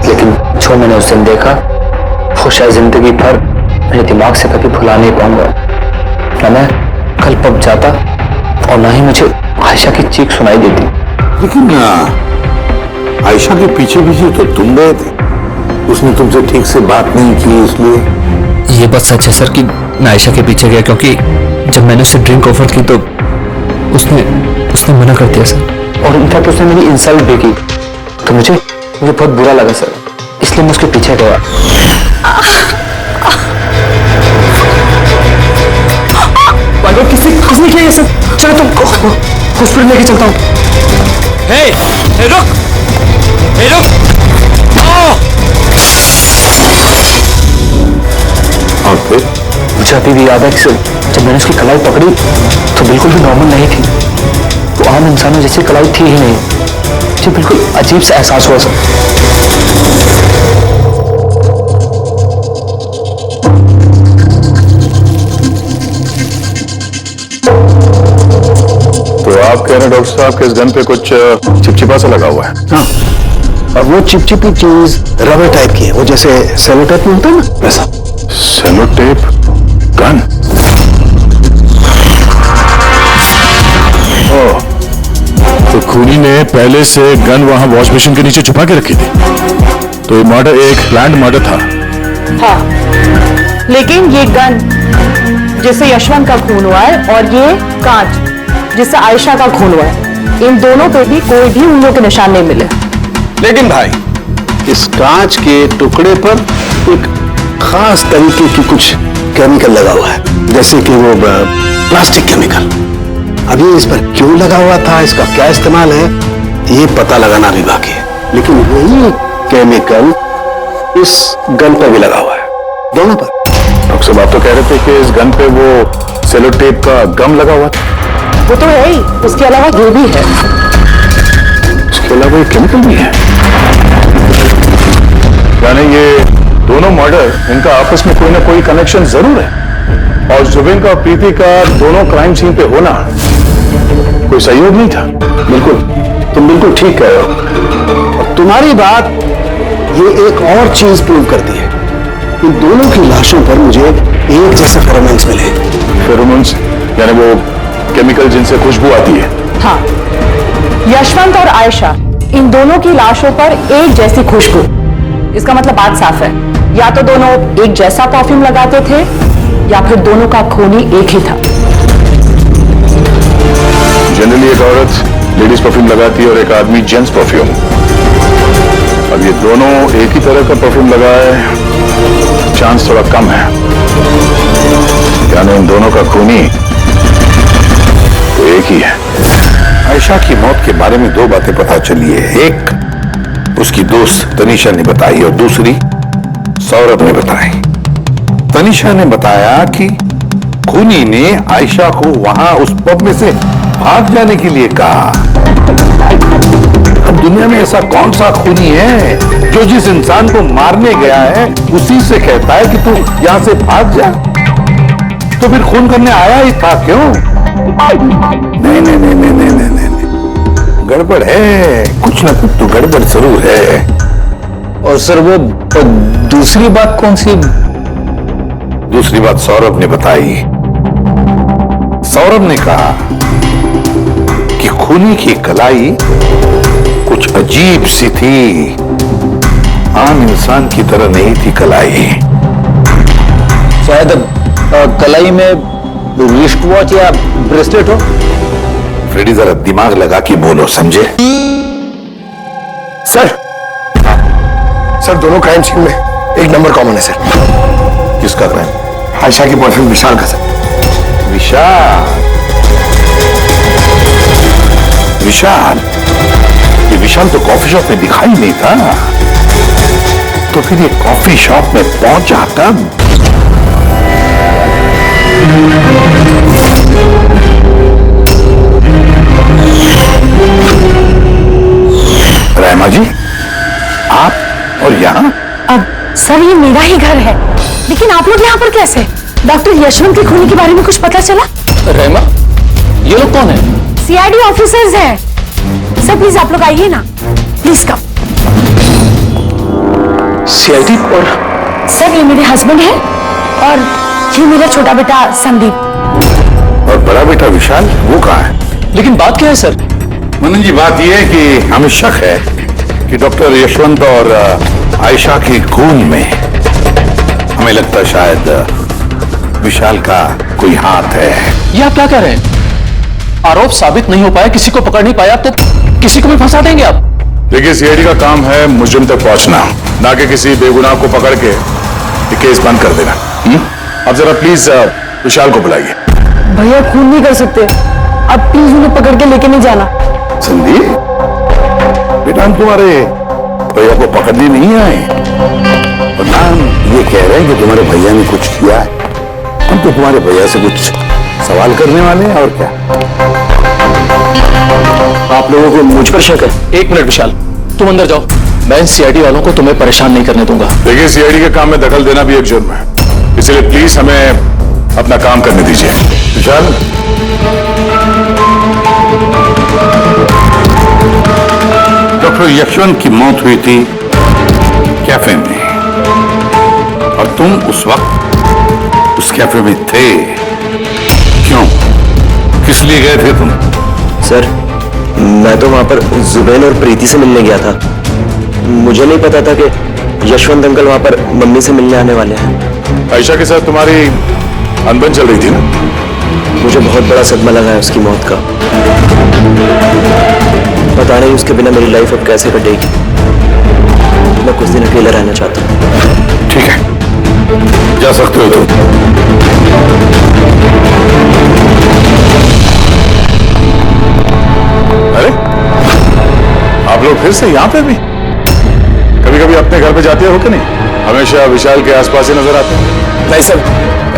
लेकिन जो मैंने उस दिन देखा वो शायद जिंदगी भर मेरे दिमाग से कभी भुला नहीं पाऊंगा। न मैं कल पब जाता और ना ही मुझे आयशा की चीख सुनाई देती। लेकिन आयशा के पीछे पीछे तो तुम गए थे, उसने तुमसे ठीक से बात नहीं की, इसलिए। ये बात सच है सर कि मैं आयशा के पीछे गया, क्योंकि जब मैंने उसे ड्रिंक ऑफर की तो उसने मना कर दिया सर। और इनफैक्ट उसने मेरी इंसल्ट भी की, तो मुझे बहुत बुरा लगा सर, इसलिए मैं उसके पीछे गया। किसने किया ये सब? चलो तुम हॉस्पिटल लेके चलता हूँ। रुक। और फिर मुझे अभी भी याद है कि जब मैंने उसकी कलाई पकड़ी तो बिल्कुल भी नॉर्मल नहीं थी, वो आम इंसानों जैसी कलाई थी ही नहीं। मुझे बिल्कुल अजीब सा एहसास हुआ सर। तो आप कह रहे हैं डॉक्टर साहब के इस गन पे कुछ चिपचिपा सा लगा हुआ है? हाँ, और वो चिपचिपी चीज रबर टाइप की है, वो जैसे सेलो टेप में होता है ना वैसा। Cello tape gun? ओह, तो खूनी ने पहले से गन वहां वॉश बेसिन के नीचे छुपा के रखी थी, तो ये मर्डर एक प्लान्ड मर्डर था। हाँ, लेकिन ये गन जिससे यशवंत का खून हुआ है और ये कांच जिससे आयशा का खून हुआ है, इन दोनों पे भी कोई भी उंगलियों के निशान नहीं मिले। लेकिन भाई, इस कांच के टुकड़े पर एक खास तरीके की कुछ केमिकल लगा हुआ है, जैसे कि वो प्लास्टिक केमिकल। अभी इस पर क्यों लगा हुआ था, इसका क्या इस्तेमाल है, ये पता लगाना भी बाकी है। लेकिन वही केमिकल इस गन पर भी लगा हुआ है, दोनों पर। डॉक्टर साहब, आप तो कह रहे थे कि इस गन पे वो सेलो टेप का गम लगा हुआ था। वो तो है ही, उसके अलावा ये भी है। उसके अलावा ये केमिकल भी है, यानी ये दोनों मर्डर, इनका आपस में कोई ना कोई कनेक्शन जरूर है। और जुबिन का और प्रीति का दोनों क्राइम सीन पे होना कोई सहयोग नहीं था। बिल्कुल, तुम बिल्कुल ठीक कह रहे हो। और तुम्हारी बात ये एक और चीज प्रूव करती है, इन दोनों की लाशों पर मुझे एक जैसे फेरोमोन्स मिले। फेरोमोन्स यानी वो केमिकल जिनसे खुशबू आती है। हाँ, यशवंत और आयशा, इन दोनों की लाशों पर एक जैसी खुशबू। इसका मतलब बात साफ है, या तो दोनों एक जैसा परफ्यूम लगाते थे या फिर दोनों का खून ही एक ही था। जनरली एक औरत लेडीज परफ्यूम लगाती है और एक आदमी जेंट्स परफ्यूम। अब ये दोनों एक ही तरह का परफ्यूम लगाए, चांस थोड़ा कम है, यानी इन दोनों का खूनी तो एक ही है। आयशा की मौत के बारे में दो बातें पता चली है, एक उसकी दोस्त तनीषा ने बताई और दूसरी सौरभ ने बताई। तनीषा ने बताया कि खूनी ने आयशा को वहां उस पब में से भाग जाने के लिए कहा। अब दुनिया में ऐसा कौन सा खूनी है जो जिस इंसान को मारने गया है उसी से कहता है कि तू यहां से भाग जा? तो फिर खून करने आया ही था क्यों? नहीं नहीं नहीं नहीं नहीं नहीं नहीं, गड़बड़ है, कुछ ना कुछ तो गड़बड़ जरूर है। और सर वो दूसरी बात कौन सी? दूसरी बात सौरभ ने बताई। सौरभ ने कहा कि खूनी की कलाई कुछ अजीब सी थी, आम इंसान की तरह नहीं थी कलाई। शायद कलाई में रिस्ट वॉच या ब्रेसलेट हो। फ्रेडी जरा दिमाग लगा के बोलो, समझे? सर, सर दोनों क्राइम सीन में एक नंबर कॉमन है सर। किसका क्राइम? आयशा की बॉयफ्रेंड विशाल का सर। विशाल? विशाल? ये विशाल तो कॉफी शॉप में दिखाई नहीं था, तो फिर ये कॉफी शॉप में पहुंचा कब? रहमा जी, आप और यहाँ? अब सर ये मेरा ही घर है, लेकिन आप लोग यहाँ पर कैसे? डॉक्टर यशवंत के खूनी के बारे में कुछ पता चला? रहमा, ये लोग कौन है? सीआईडी ऑफिसर्स हैं। सर प्लीज आप लोग आइए ना, प्लीज कम। सीआईडी? और सर ये मेरे हस्बैंड है और ये मेरा छोटा बेटा संदीप। और बड़ा बेटा विशाल, वो कहाँ है? लेकिन बात क्या है सर? मनन जी, बात यह है कि हमें शक है कि डॉक्टर यशवंत और आयशा के खून में हमें लगता है शायद विशाल का कोई हाथ है। ये आप क्या कह रहे हैं? आरोप साबित नहीं हो पाया, किसी को पकड़ नहीं पाया, तो किसी को भी फंसा देंगे आप? देखिए, सीआईडी का काम है मुजरिम तक पहुंचना, ना कि किसी बेगुनाह को पकड़ के ये केस बंद कर देना। अब जरा प्लीज विशाल को बुलाइए। भैया खून नहीं कर सकते, अब प्लीज उन्हें पकड़ के लेके नहीं जाना। संदीप बेटा, हम तुम्हारे भैया को पकड़ने नहीं आए और ना हम ये कह रहे हैं कि तुम्हारे भैया ने कुछ किया है। हम तो तुम्हारे भैया से कुछ सवाल करने वाले हैं, और क्या। आप लोगों को मुझ पर शक है? एक मिनट विशाल, तुम अंदर जाओ, मैं सीआईडी वालों को तुम्हें परेशान नहीं करने दूंगा। देखिए, सीआईडी के काम में दखल देना भी एक जुर्म है, इसलिए प्लीज हमें अपना काम करने दीजिए। विशाल, डॉक्टर यशवंत की मौत हुई थी कैफे में और तुम उस वक्त उस कैफे में थे। क्यों, किस लिए गए थे तुम? सर, मैं तो वहां पर जुबैन और प्रीति से मिलने गया था। मुझे नहीं पता था कि यशवंत अंकल वहां पर मम्मी से मिलने आने वाले हैं। आयशा के साथ तुम्हारी अनबन चल रही थी ना? मुझे बहुत बड़ा सदमा लगा है उसकी मौत का। पता नहीं उसके बिना मेरी लाइफ अब कैसे कटेगी। मैं कुछ दिन अकेला रहना चाहता हूँ। ठीक है, जा सकते हो तुम। अरे, आप लोग फिर से यहाँ पे भी? कभी कभी अपने घर पे जाते हो कि नहीं? हमेशा विशाल के आसपास ही नजर आते हैं। नहीं सर,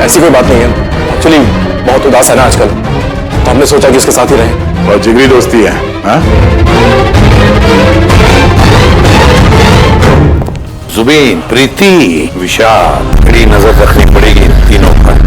ऐसी कोई बात नहीं है। एक्चुअली बहुत उदास है ना आजकल, तो हमने सोचा कि उसके साथ ही रहें। और जिगरी दोस्ती है, हाँ? जुबीन, प्रीति, विशाल, बड़ी नजर रखनी पड़ेगी इन तीनों पर।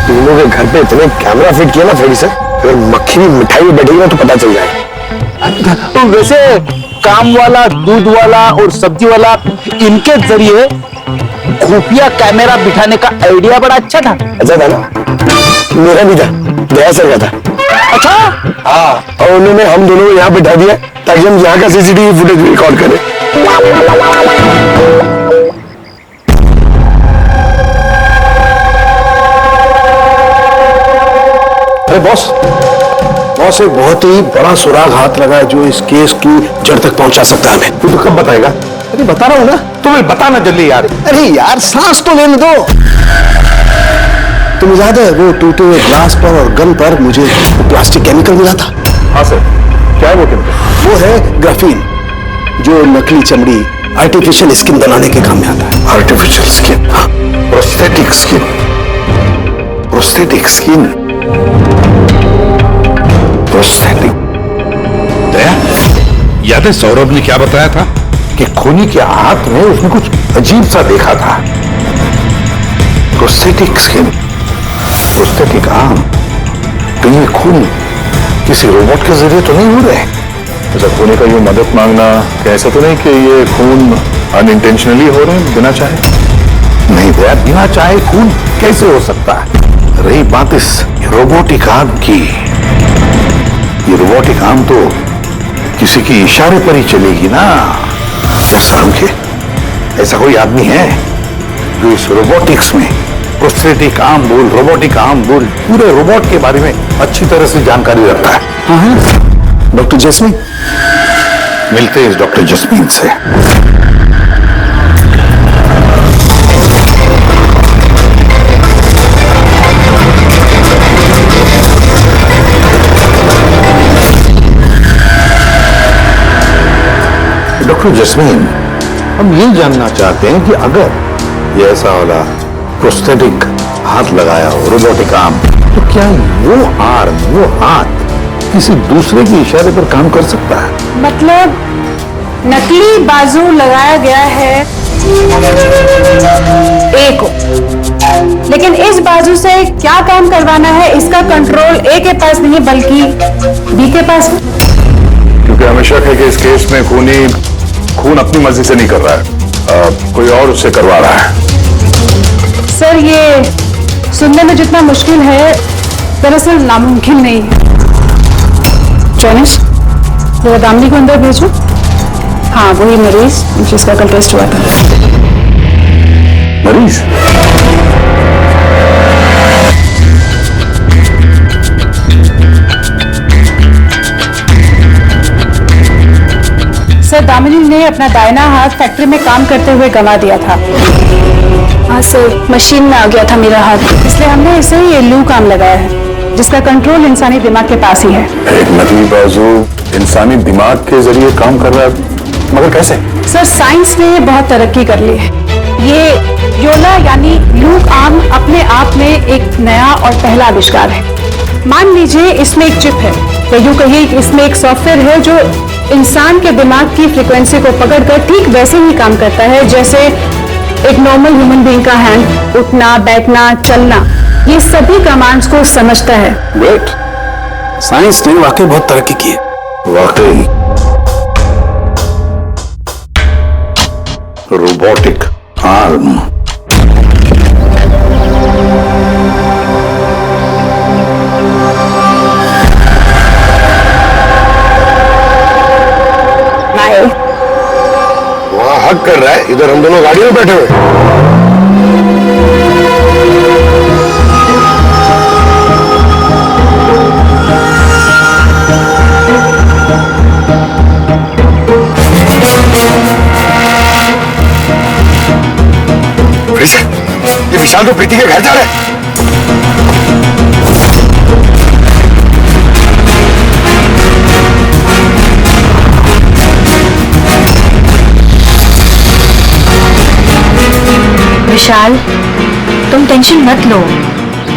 तीनों के घर पे इतने कैमरा फिट किया ना थोड़ी से, अगर मक्खी भी मिठाई में बैठेगी ना तो पता चल जाएगा। तो वैसे काम वाला, दूध वाला और सब्जी वाला, इनके जरिए खुफिया कैमरा बिठाने का आइडिया बड़ा अच्छा था। अच्छा था ना? मेरा भी था, दया सर का था। अच्छा? हाँ, और उन्होंने हम दोनों को यहाँ बिठा दिया ताकि हम यहाँ का सीसीटीवी फुटेज रिकॉर्ड करें। अरे बॉस, एक बहुत ही बड़ा सुराग हाथ लगा है जो इस केस की जड़ तक पहुंचा सकता है हमें। तू तो कब बताएगा? अरे बता रहा हूँ ना, तुम्हें बताना जल्दी यार। अरे यार सांस तो लेने दो। तुम्हें याद है वो टूटे हुए ग्लास पर और गन पर मुझे प्लास्टिक केमिकल मिला था? हाँ सर, क्या है वो केमिकल? वो है ग्राफीन, जो नकली चमड़ी, आर्टिफिशियल स्किन बनाने के काम में आता है। Artificial skin? हाँ, prosthetic skin. Prosthetic skin, prosthetic. Daya, याद है सौरभ ने क्या बताया था कि खूनी के हाथ में उसने कुछ अजीब सा देखा था। Prosthetic skin, prosthetic arm. तो ये खून किसी रोबोट के जरिए तो नहीं हो रहे? अच्छा, खूनी का ये मदद मांगना क्या ऐसा तो नहीं कि ये खून अनइंटेंशनली हो रहे हैं, बिना चाहे? नहीं दया, बिना चाहे खून कैसे हो सकता है? रही बात इस रोबोटिक आर्म की, ये रोबोटिक आर्म तो किसी के इशारे पर ही चलेगी ना। क्या समझे? ऐसा कोई आदमी है जो इस रोबोटिक्स में प्रोस्थेटिक आर्म बोल, रोबोटिक आर्म बोल, पूरे रोबोट के बारे में अच्छी तरह से जानकारी रखता है? हाँ, डॉक्टर जैस्मीन। मिलते हैं इस डॉक्टर जैस्मीन से। डॉक्टर जैस्मीन, हम ये जानना चाहते हैं कि अगर ये ऐसा वाला प्रोस्थेटिक हाथ लगाया हो, रोबोटिक आर्म, तो क्या वो आर्म, वो हाथ किसी दूसरे के इशारे पर काम कर सकता है? मतलब नकली बाजू लगाया गया है ए को, लेकिन इस बाजू से क्या काम करवाना है इसका कंट्रोल ए के पास नहीं बल्कि बी के पास है। क्योंकि हमें शक है कि इस केस में खून अपनी मर्जी से नहीं कर रहा है, कोई और उससे करवा रहा है। सर ये सुनने में जितना मुश्किल है दरअसल नामुमकिन नहीं है। जॉनिश, जरा दामिनी को अंदर भेजो। हाँ वही मरीज जिसका कल टेस्ट हुआ था। मरीज? सर दामिनी ने अपना दाहिना हाथ फैक्ट्री में काम करते हुए गंवा दिया था। हाँ सर, मशीन में आ गया था मेरा हाथ, इसलिए हमने इसे ये लू काम लगाया है जिसका कंट्रोल इंसानी दिमाग के पास ही है। एक नकली बाजू इंसानी दिमाग के जरिए काम कर रहा है, मगर कैसे? सर साइंस ने बहुत तरक्की कर ली है। ये योला यानी लूक आर्म अपने आप में एक नया और पहला आविष्कार है। मान लीजिए इसमें एक चिप है, या यूं कहिए इसमें एक सॉफ्टवेयर है जो इंसान के दिमाग की फ्रीक्वेंसी को पकड़कर ठीक वैसे ही काम करता है जैसे एक नॉर्मल ह्यूमन बीइंग का हैंड उठना, बैठना, चलना, ये सभी कमांड्स को समझता है। वेट, साइंस ने वाकई बहुत तरक्की की है। वाकई रोबोटिक आर्म। वहां हक कर रहा है, इधर हम दोनों गाड़ी में बैठे हुए। ये विशाल तो प्रीति के घर जा रहा है। विशाल, तुम टेंशन मत लो,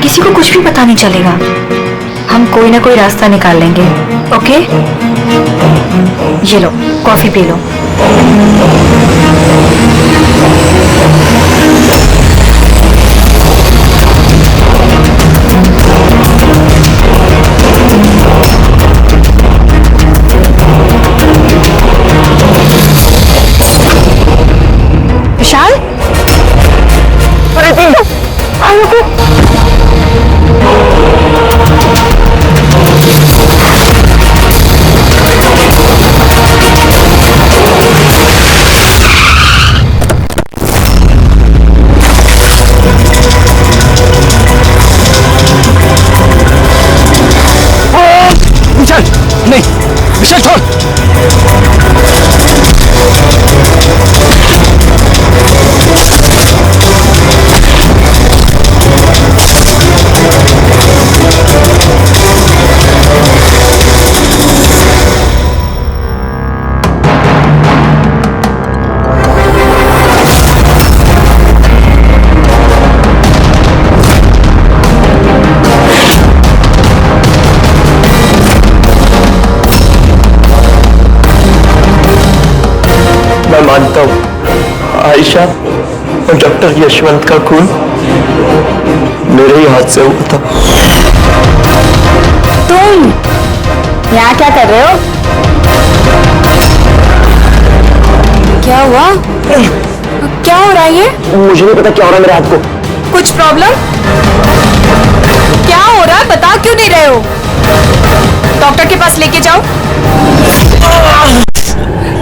किसी को कुछ भी पता नहीं चलेगा। हम कोई ना कोई रास्ता निकाल लेंगे, ओके? ये लो, कॉफी पी लो। विशाल, नहीं, विशाल छोड़। मैं मानता हूँ आयशा और डॉक्टर यशवंत का खून मेरे ही हाथ से हुआ था। तुम यहाँ क्या कर रहे हो? क्या हुआ? क्या हो रहा है ये? मुझे नहीं पता क्या हो रहा है मेरे हाथ को। कुछ प्रॉब्लम? क्या हो रहा है, बता क्यों नहीं रहे हो? डॉक्टर के पास लेके जाओ।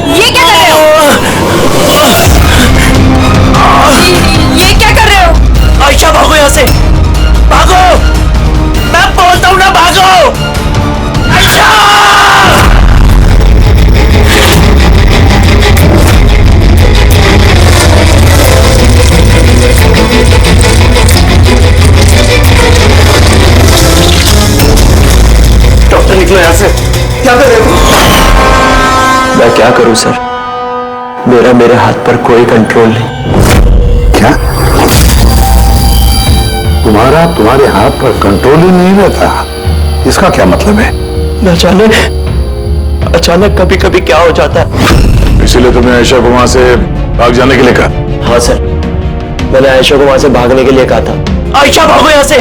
ये क्या कर रहे हो? ये क्या कर रहे हो? आयशा भागो यहाँ से, भागो! मैं बोलता हूँ ना, भागो! आयशा! डॉक्टर निकलो यहाँ से। क्या कर रहे हो? मैं क्या करूं सर, मेरे हाथ पर कोई कंट्रोल नहीं। क्या? तुम्हारा तुम्हारे हाथ पर कंट्रोल ही नहीं रहता, इसका क्या मतलब है? अचानक कभी कभी क्या हो जाता है। इसीलिए तुमने आयशा को वहां से भाग जाने के लिए कहा? हाँ सर, मैंने आयशा को वहां से भागने के लिए कहा था। आयशा भागो यहाँ से,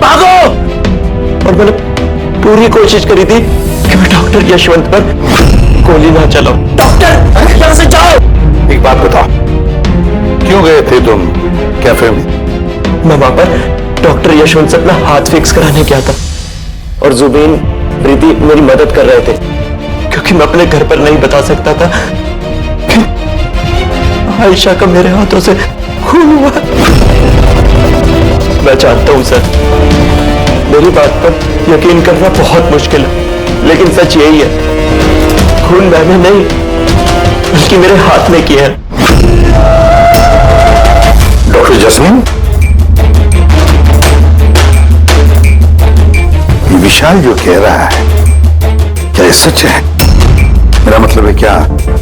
भागो। और मैंने पूरी कोशिश करी थी कि मैं डॉक्टर यशवंत पर गोली ना चलाऊं। डॉक्टर यहाँ से जाओ। एक बात बताओ, क्यों गए थे तुम कैफे में? मैं वहां पर डॉक्टर यशवंत से अपना हाथ फिक्स कराने गया था और जुबीन प्रीति मेरी मदद कर रहे थे, क्योंकि मैं अपने घर पर नहीं बता सकता था कि आयशा का मेरे हाथों से खून हुआ। मैं जानता हूं सर, मेरी बात पर यकीन करना बहुत मुश्किल है, लेकिन सच यही है, खून मैंने नहीं बल्कि मेरे हाथ ने किया है। डॉक्टर जसमीन, ये विशाल जो कह रहा है क्या ये सच है? मेरा मतलब है, क्या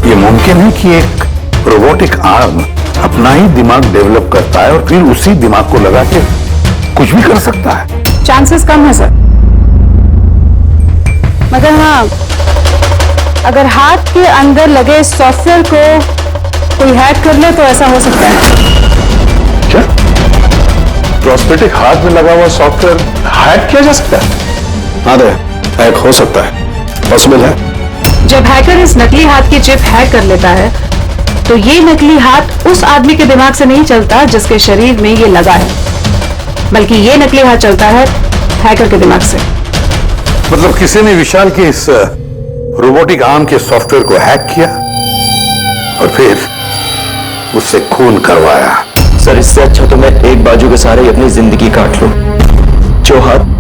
ये मुमकिन है कि एक रोबोटिक आर्म अपना ही दिमाग डेवलप करता है और फिर उसी दिमाग को लगा के कुछ भी कर सकता है? चांसेस कम है सर, मगर हाँ, अगर हाथ के अंदर लगे सॉफ्टवेयर को कोई हैक कर ले तो ऐसा हो सकता है। क्या प्रोस्थेटिक हाथ में लगा हुआ सॉफ्टवेयर हैक किया जा सकता है? हाँ दे, हैक हो सकता है, पॉसिबल है। जब हैकर इस नकली हाथ की चिप हैक कर लेता है तो ये नकली हाथ उस आदमी के दिमाग से नहीं चलता जिसके शरीर में ये लगा है, बल्कि ये नकली हाथ चलता है हैकर के दिमाग से। मतलब किसी ने विशाल के इस रोबोटिक आर्म के सॉफ्टवेयर को हैक किया और फिर उससे खून करवाया। सर, इससे अच्छा तो मैं एक बाजू के सहारे अपनी जिंदगी काट लूं, जो हाथ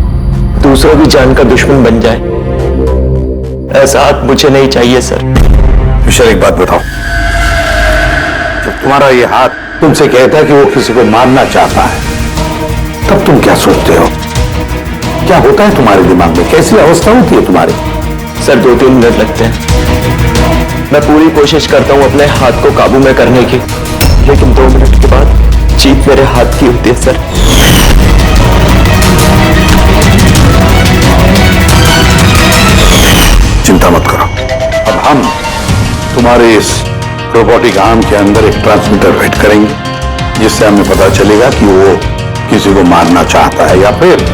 दूसरों की जान का दुश्मन बन जाए। ऐसा हाथ मुझे नहीं चाहिए सर। विशाल, एक बात बताओ, जब तुम्हारा ये हाथ तुमसे कहता है कि वो किसी को मारना चाहता है, तब तुम क्या सोचते हो? क्या होता है तुम्हारे दिमाग में? कैसी अवस्था होती है तुम्हारी? सर, 2-3 मिनट लगते हैं। मैं पूरी कोशिश करता हूं अपने हाथ को काबू में करने की, लेकिन 2 मिनट के बाद जीत मेरे हाथ की होती है सर। चिंता मत करो, अब हम तुम्हारे इस रोबोटिक आर्म के अंदर एक ट्रांसमीटर फिट करेंगे, जिससे हमें पता चलेगा कि वो किसी को मारना चाहता है या फिर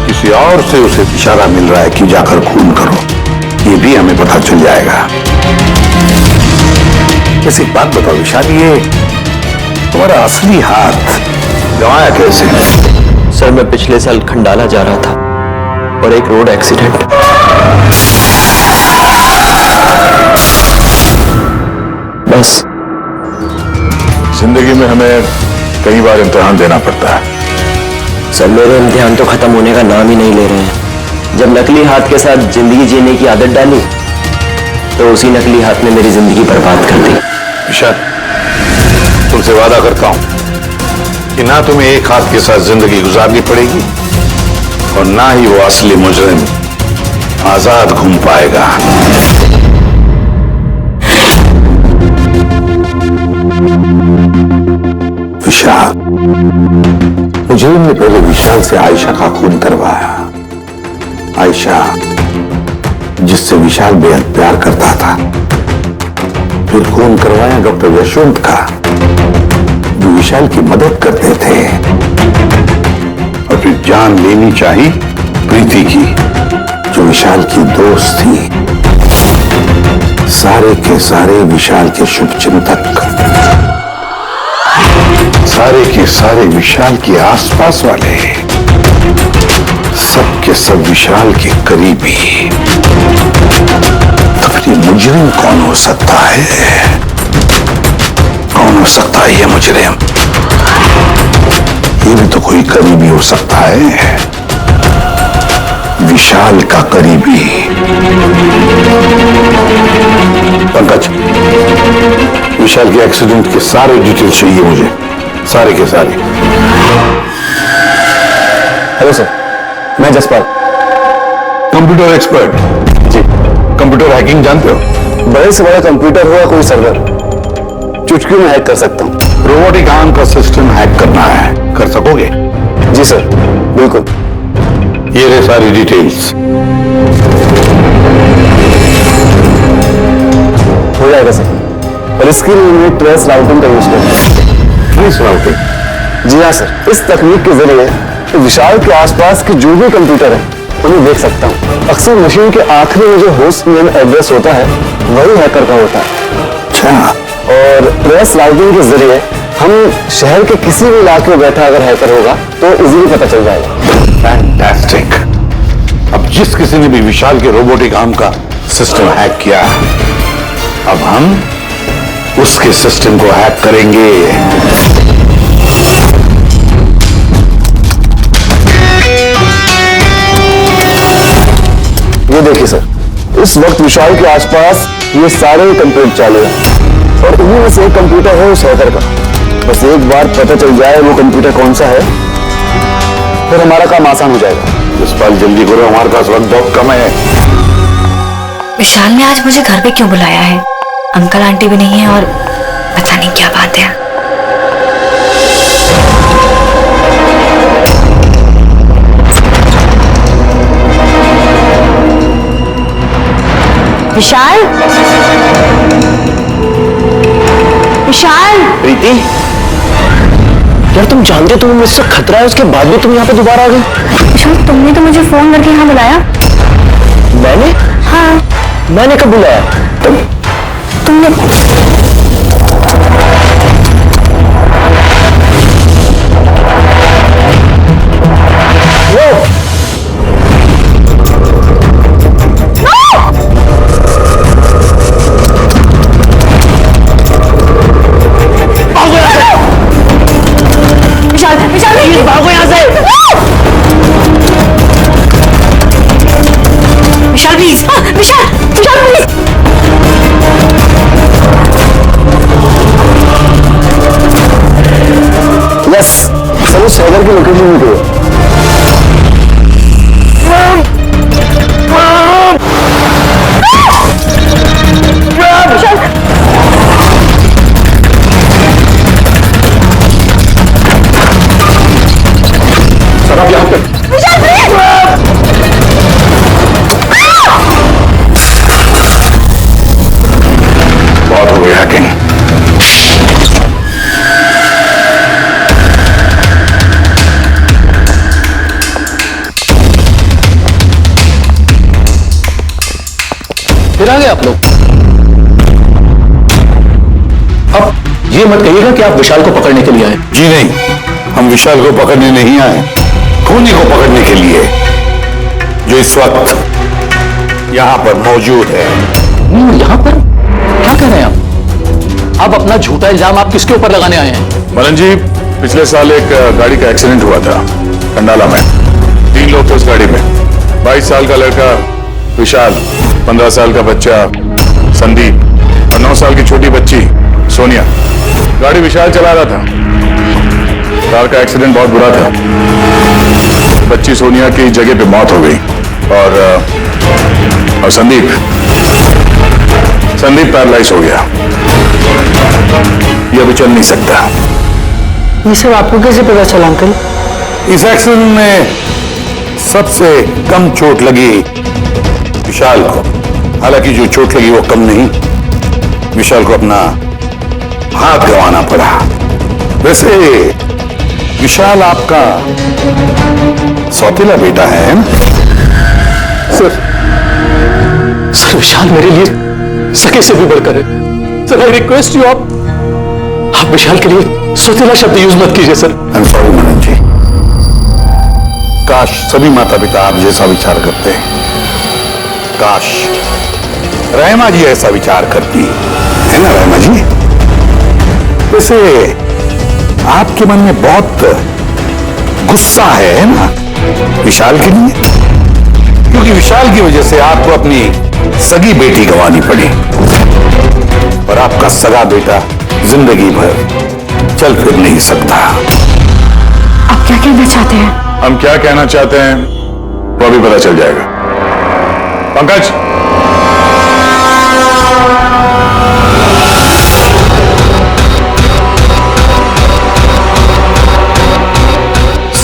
किसी और से उसे इशारा मिल रहा है कि जाकर खून करो। ये भी हमें पता चल जाएगा। वैसे एक बात बताओ विशाल, ये तुम्हारा असली हाथ गंवाया कैसे? सर, मैं पिछले साल खंडाला जा रहा था और एक रोड एक्सीडेंट। बस जिंदगी में हमें कई बार इम्तिहान देना पड़ता है। सर, मेरे इम्तिहान तो खत्म होने का नाम ही नहीं ले रहे हैं। जब नकली हाथ के साथ जिंदगी जीने की आदत डाली तो उसी नकली हाथ ने मेरी जिंदगी बर्बाद कर दी। विशाल, तुमसे वादा करता हूं कि ना तुम्हें एक हाथ के साथ जिंदगी गुजारनी पड़ेगी और ना ही वो असली मुजरिम आजाद घूम पाएगा। विशाल, मुजरिम ने पहले विशाल से आयशा का खून करवाया। आयशा, जिससे विशाल बेहद प्यार करता था। फिर खून करवाया डॉक्टर यशवंत का, जो विशाल की मदद करते थे। और फिर जान लेनी चाहिए प्रीति की, जो विशाल की दोस्त थी। सारे के सारे विशाल के शुभचिंतक, सारे के सारे विशाल के आसपास वाले, सब के सब विशाल के करीबी। तो फिर ये मुजरिम कौन हो सकता है? कौन हो सकता है ये मुजरिम? ये भी तो कोई करीबी हो सकता है, विशाल का करीबी। पंकज, विशाल के एक्सीडेंट के सारे डिटेल्स चाहिए मुझे, सारे के सारे। हेलो सर, मैं जसपाल, कंप्यूटर एक्सपर्ट। जी। कंप्यूटर हैकिंग जानते हो? बड़े से बड़ा कंप्यूटर हुआ कोई सर्वर, चुटकियों में हैक कर सकता हूँ। रोबोटिक आर्म का सिस्टम हैक करना है, कर सकोगे? जी सर, बिल्कुल। ये रहे सारी डिटेल्स। हो जाएगा सर, और इसके लिए मैं ट्रेस राउटिंग का यूज करता हूँ। Trace routing? जी हाँ सर, इस तकनीक के जरिए विशाल के आसपास के जो भी कंप्यूटर है उन्हें देख सकता हूँ। अक्सर मशीन के आखिरी में जो होस्ट नेम एड्रेस होता है वही हैकर का होता है। अच्छा। और ट्रेस राउटिंग के जरिए हम शहर के किसी भी इलाके में बैठा अगर हैकर होगा तो इजीली पता चल जाएगा। फैंटास्टिक। अब जिस किसी ने भी विशाल के रोबोटिक आर्म का सिस्टम हैक किया है, अब हम उसके सिस्टम को हैक करेंगे। ये देखिए सर, इस वक्त विशाल के आसपास ये सारे कंप्यूटर चालू हैं और इन्हीं में से एक कंप्यूटर है उस हैकर का। बस एक बार पता चल जाए वो कंप्यूटर कौन सा है, फिर हमारा काम आसान हो जाएगा। इस बार जल्दी करो, हमारे पास वक्त बहुत कम है। विशाल ने आज मुझे घर पे क्यों बुलाया है? अंकल आंटी भी नहीं है और पता नहीं क्या बात है। विशाल, विशाल। प्रीति, यार तुम जानते तुम्हें मुझसे खतरा है, उसके बाद भी तुम यहाँ पे दोबारा आ गए। विशाल, तुमने तो मुझे फोन करके यहाँ बुलाया। मैंने? हाँ। मैंने कब बुलाया? तुमने भागो यहाँ से। Vishal please, Vishal, Vishal please. Yes sir, उस हैकर की लोकेशन मिल गई है। बहुत हो गया हैकिंग। फिर आ गए आप लोग। अब ये मत कहिएगा कि आप विशाल को पकड़ने के लिए आए। जी नहीं, हम विशाल को पकड़ने नहीं आए, खूनी को पकड़ने के लिए, जो इस वक्त यहां पर मौजूद है। यहां पर क्या कह रहे हैं आप? अब अपना झूठा इल्जाम आप किसके ऊपर लगाने आए हैं? मलन जी, पिछले साल एक गाड़ी का एक्सीडेंट हुआ था कंडाला में। 3 लोग थे उस गाड़ी में। 22 साल का लड़का विशाल, 15 साल का बच्चा संदीप और 9 साल की छोटी बच्ची सोनिया। गाड़ी विशाल चला रहा था। कार का एक्सीडेंट बहुत बुरा था। बच्ची सोनिया की जगह पे मौत हो गई और संदीप पैरालाइज हो गया। ये अभी चल नहीं सकता। ये सब आपको कैसे पता चला अंकल? इस एक्सीडेंट में सबसे कम चोट लगी विशाल को। हालांकि जो चोट लगी वो कम नहीं, विशाल को अपना हाथ गंवाना पड़ा। वैसे विशाल आपका सौतेला बेटा है ना? सर विशाल मेरे लिए सके से भी बढ़कर है। सर आई रिक्वेस्ट यू, आप विशाल के लिए सौतेला शब्द यूज मत कीजिए सर। आई एम सॉरी मनन जी। काश सभी माता पिता आप जैसा विचार करते हैं। काश रहमा जी ऐसा विचार करती है ना रहमा जी? वैसे आपके मन में बहुत गुस्सा है ना विशाल के लिए, क्योंकि विशाल की वजह से आपको अपनी सगी बेटी गंवानी पड़ी और आपका सगा बेटा जिंदगी भर चल फिर नहीं सकता। आप क्या कहना चाहते हैं? हम क्या कहना चाहते हैं वो अभी पता चल जाएगा। पंकज,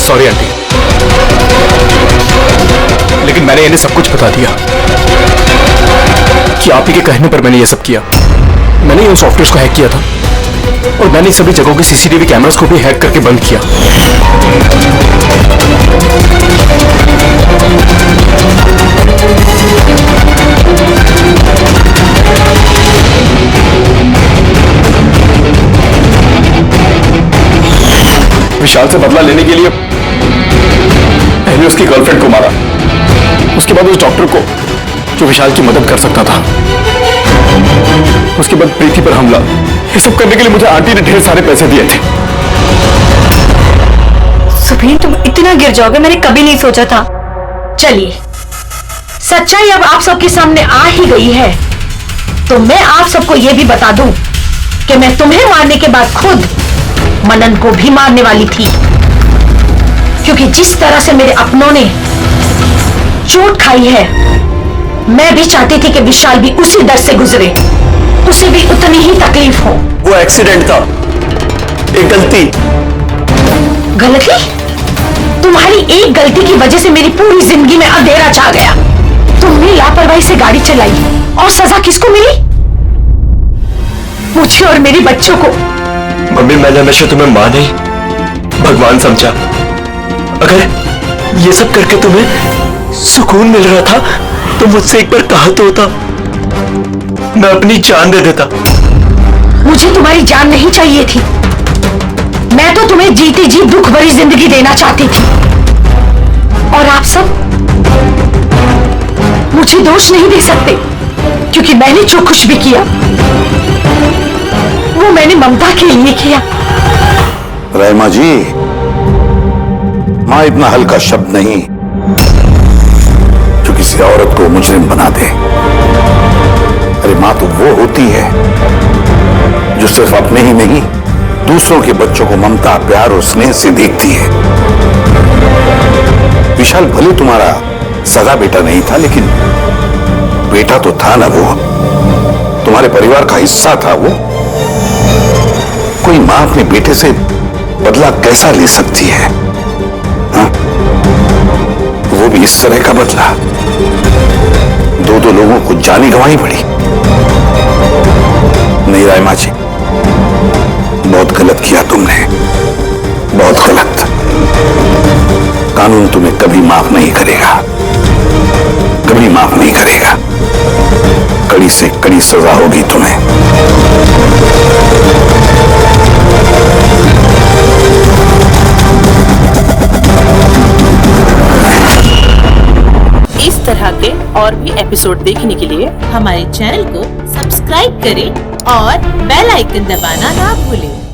सॉरी आंटी, लेकिन मैंने इन्हें सब कुछ बता दिया कि आप ही के कहने पर मैंने ये सब किया। मैंने उन सॉफ्टवेयर को हैक किया था और मैंने सभी जगहों के सीसीटीवी कैमरास को भी हैक करके बंद किया। विशाल से बदला लेने के लिए पहले उसकी गर्लफ्रेंड को मारा, उसके बाद उस डॉक्टर को जो विशाल की मदद कर सकता था, उसके बाद प्रीति पर हमला। ये सब करने के लिए मुझे आंटी ने ढेर सारे पैसे दिए थे। सुबीन, तुम इतना गिर जाओगे मैंने कभी नहीं सोचा था। चलिए, सच्चाई अब आप सबके सामने आ ही गई है, तो मैं आप सबको यह भी बता दूं कि मैं तुम्हें मारने के बाद खुद मनन को भी मारने वाली थी, क्योंकि जिस तरह से मेरे अपनों ने चोट खाई है, मैं भी चाहती थी कि विशाल भी उसी दर्द से गुजरे, उसे भी उतनी ही तकलीफ हो। वो एक्सीडेंट था, एक गलती। गलती? तुम्हारी एक गलती की वजह से मेरी पूरी जिंदगी में अंधेरा छा गया। तुमने लापरवाही से गाड़ी चलाई और सजा किसको मिली? मुझे और मेरे बच्चों को। मम्मी, मैंने हमेशा तुम्हें मां नहीं भगवान समझा। अगर ये सब करके तुम्हें सुकून मिल रहा था तो मुझसे एक बार कहा तो होता, मैं अपनी जान दे देता। मुझे तुम्हारी जान नहीं चाहिए थी, मैं तो तुम्हें जीते जी दुख भरी जिंदगी देना चाहती थी। और आप सब मुझे दोष नहीं दे सकते, क्योंकि मैंने जो कुछ भी किया वो मैंने ममता के लिए किया। रहमा जी, मां इतना हल्का शब्द नहीं जो किसी औरत को मुजरिम बना दे। अरे मां तो वो होती है जो सिर्फ अपने ही नहीं, दूसरों के बच्चों को ममता, प्यार और स्नेह से देखती है। विशाल भले तुम्हारा सगा बेटा नहीं था, लेकिन बेटा तो था ना, वो तुम्हारे परिवार का हिस्सा था। वो कोई मां अपने बेटे से बदला कैसा ले सकती है? हाँ? वो भी इस तरह का बदला। दो लोगों को जानी गंवाई पड़ी। नहीं रायमा जी, बहुत गलत किया तुमने, बहुत गलत। कानून तुम्हें कभी माफ नहीं करेगा, कभी माफ नहीं करेगा। कड़ी से कड़ी सजा होगी तुम्हें। इस तरह के और भी एपिसोड देखने के लिए हमारे चैनल को सब्सक्राइब करें और बेल आइकन दबाना ना भूलें।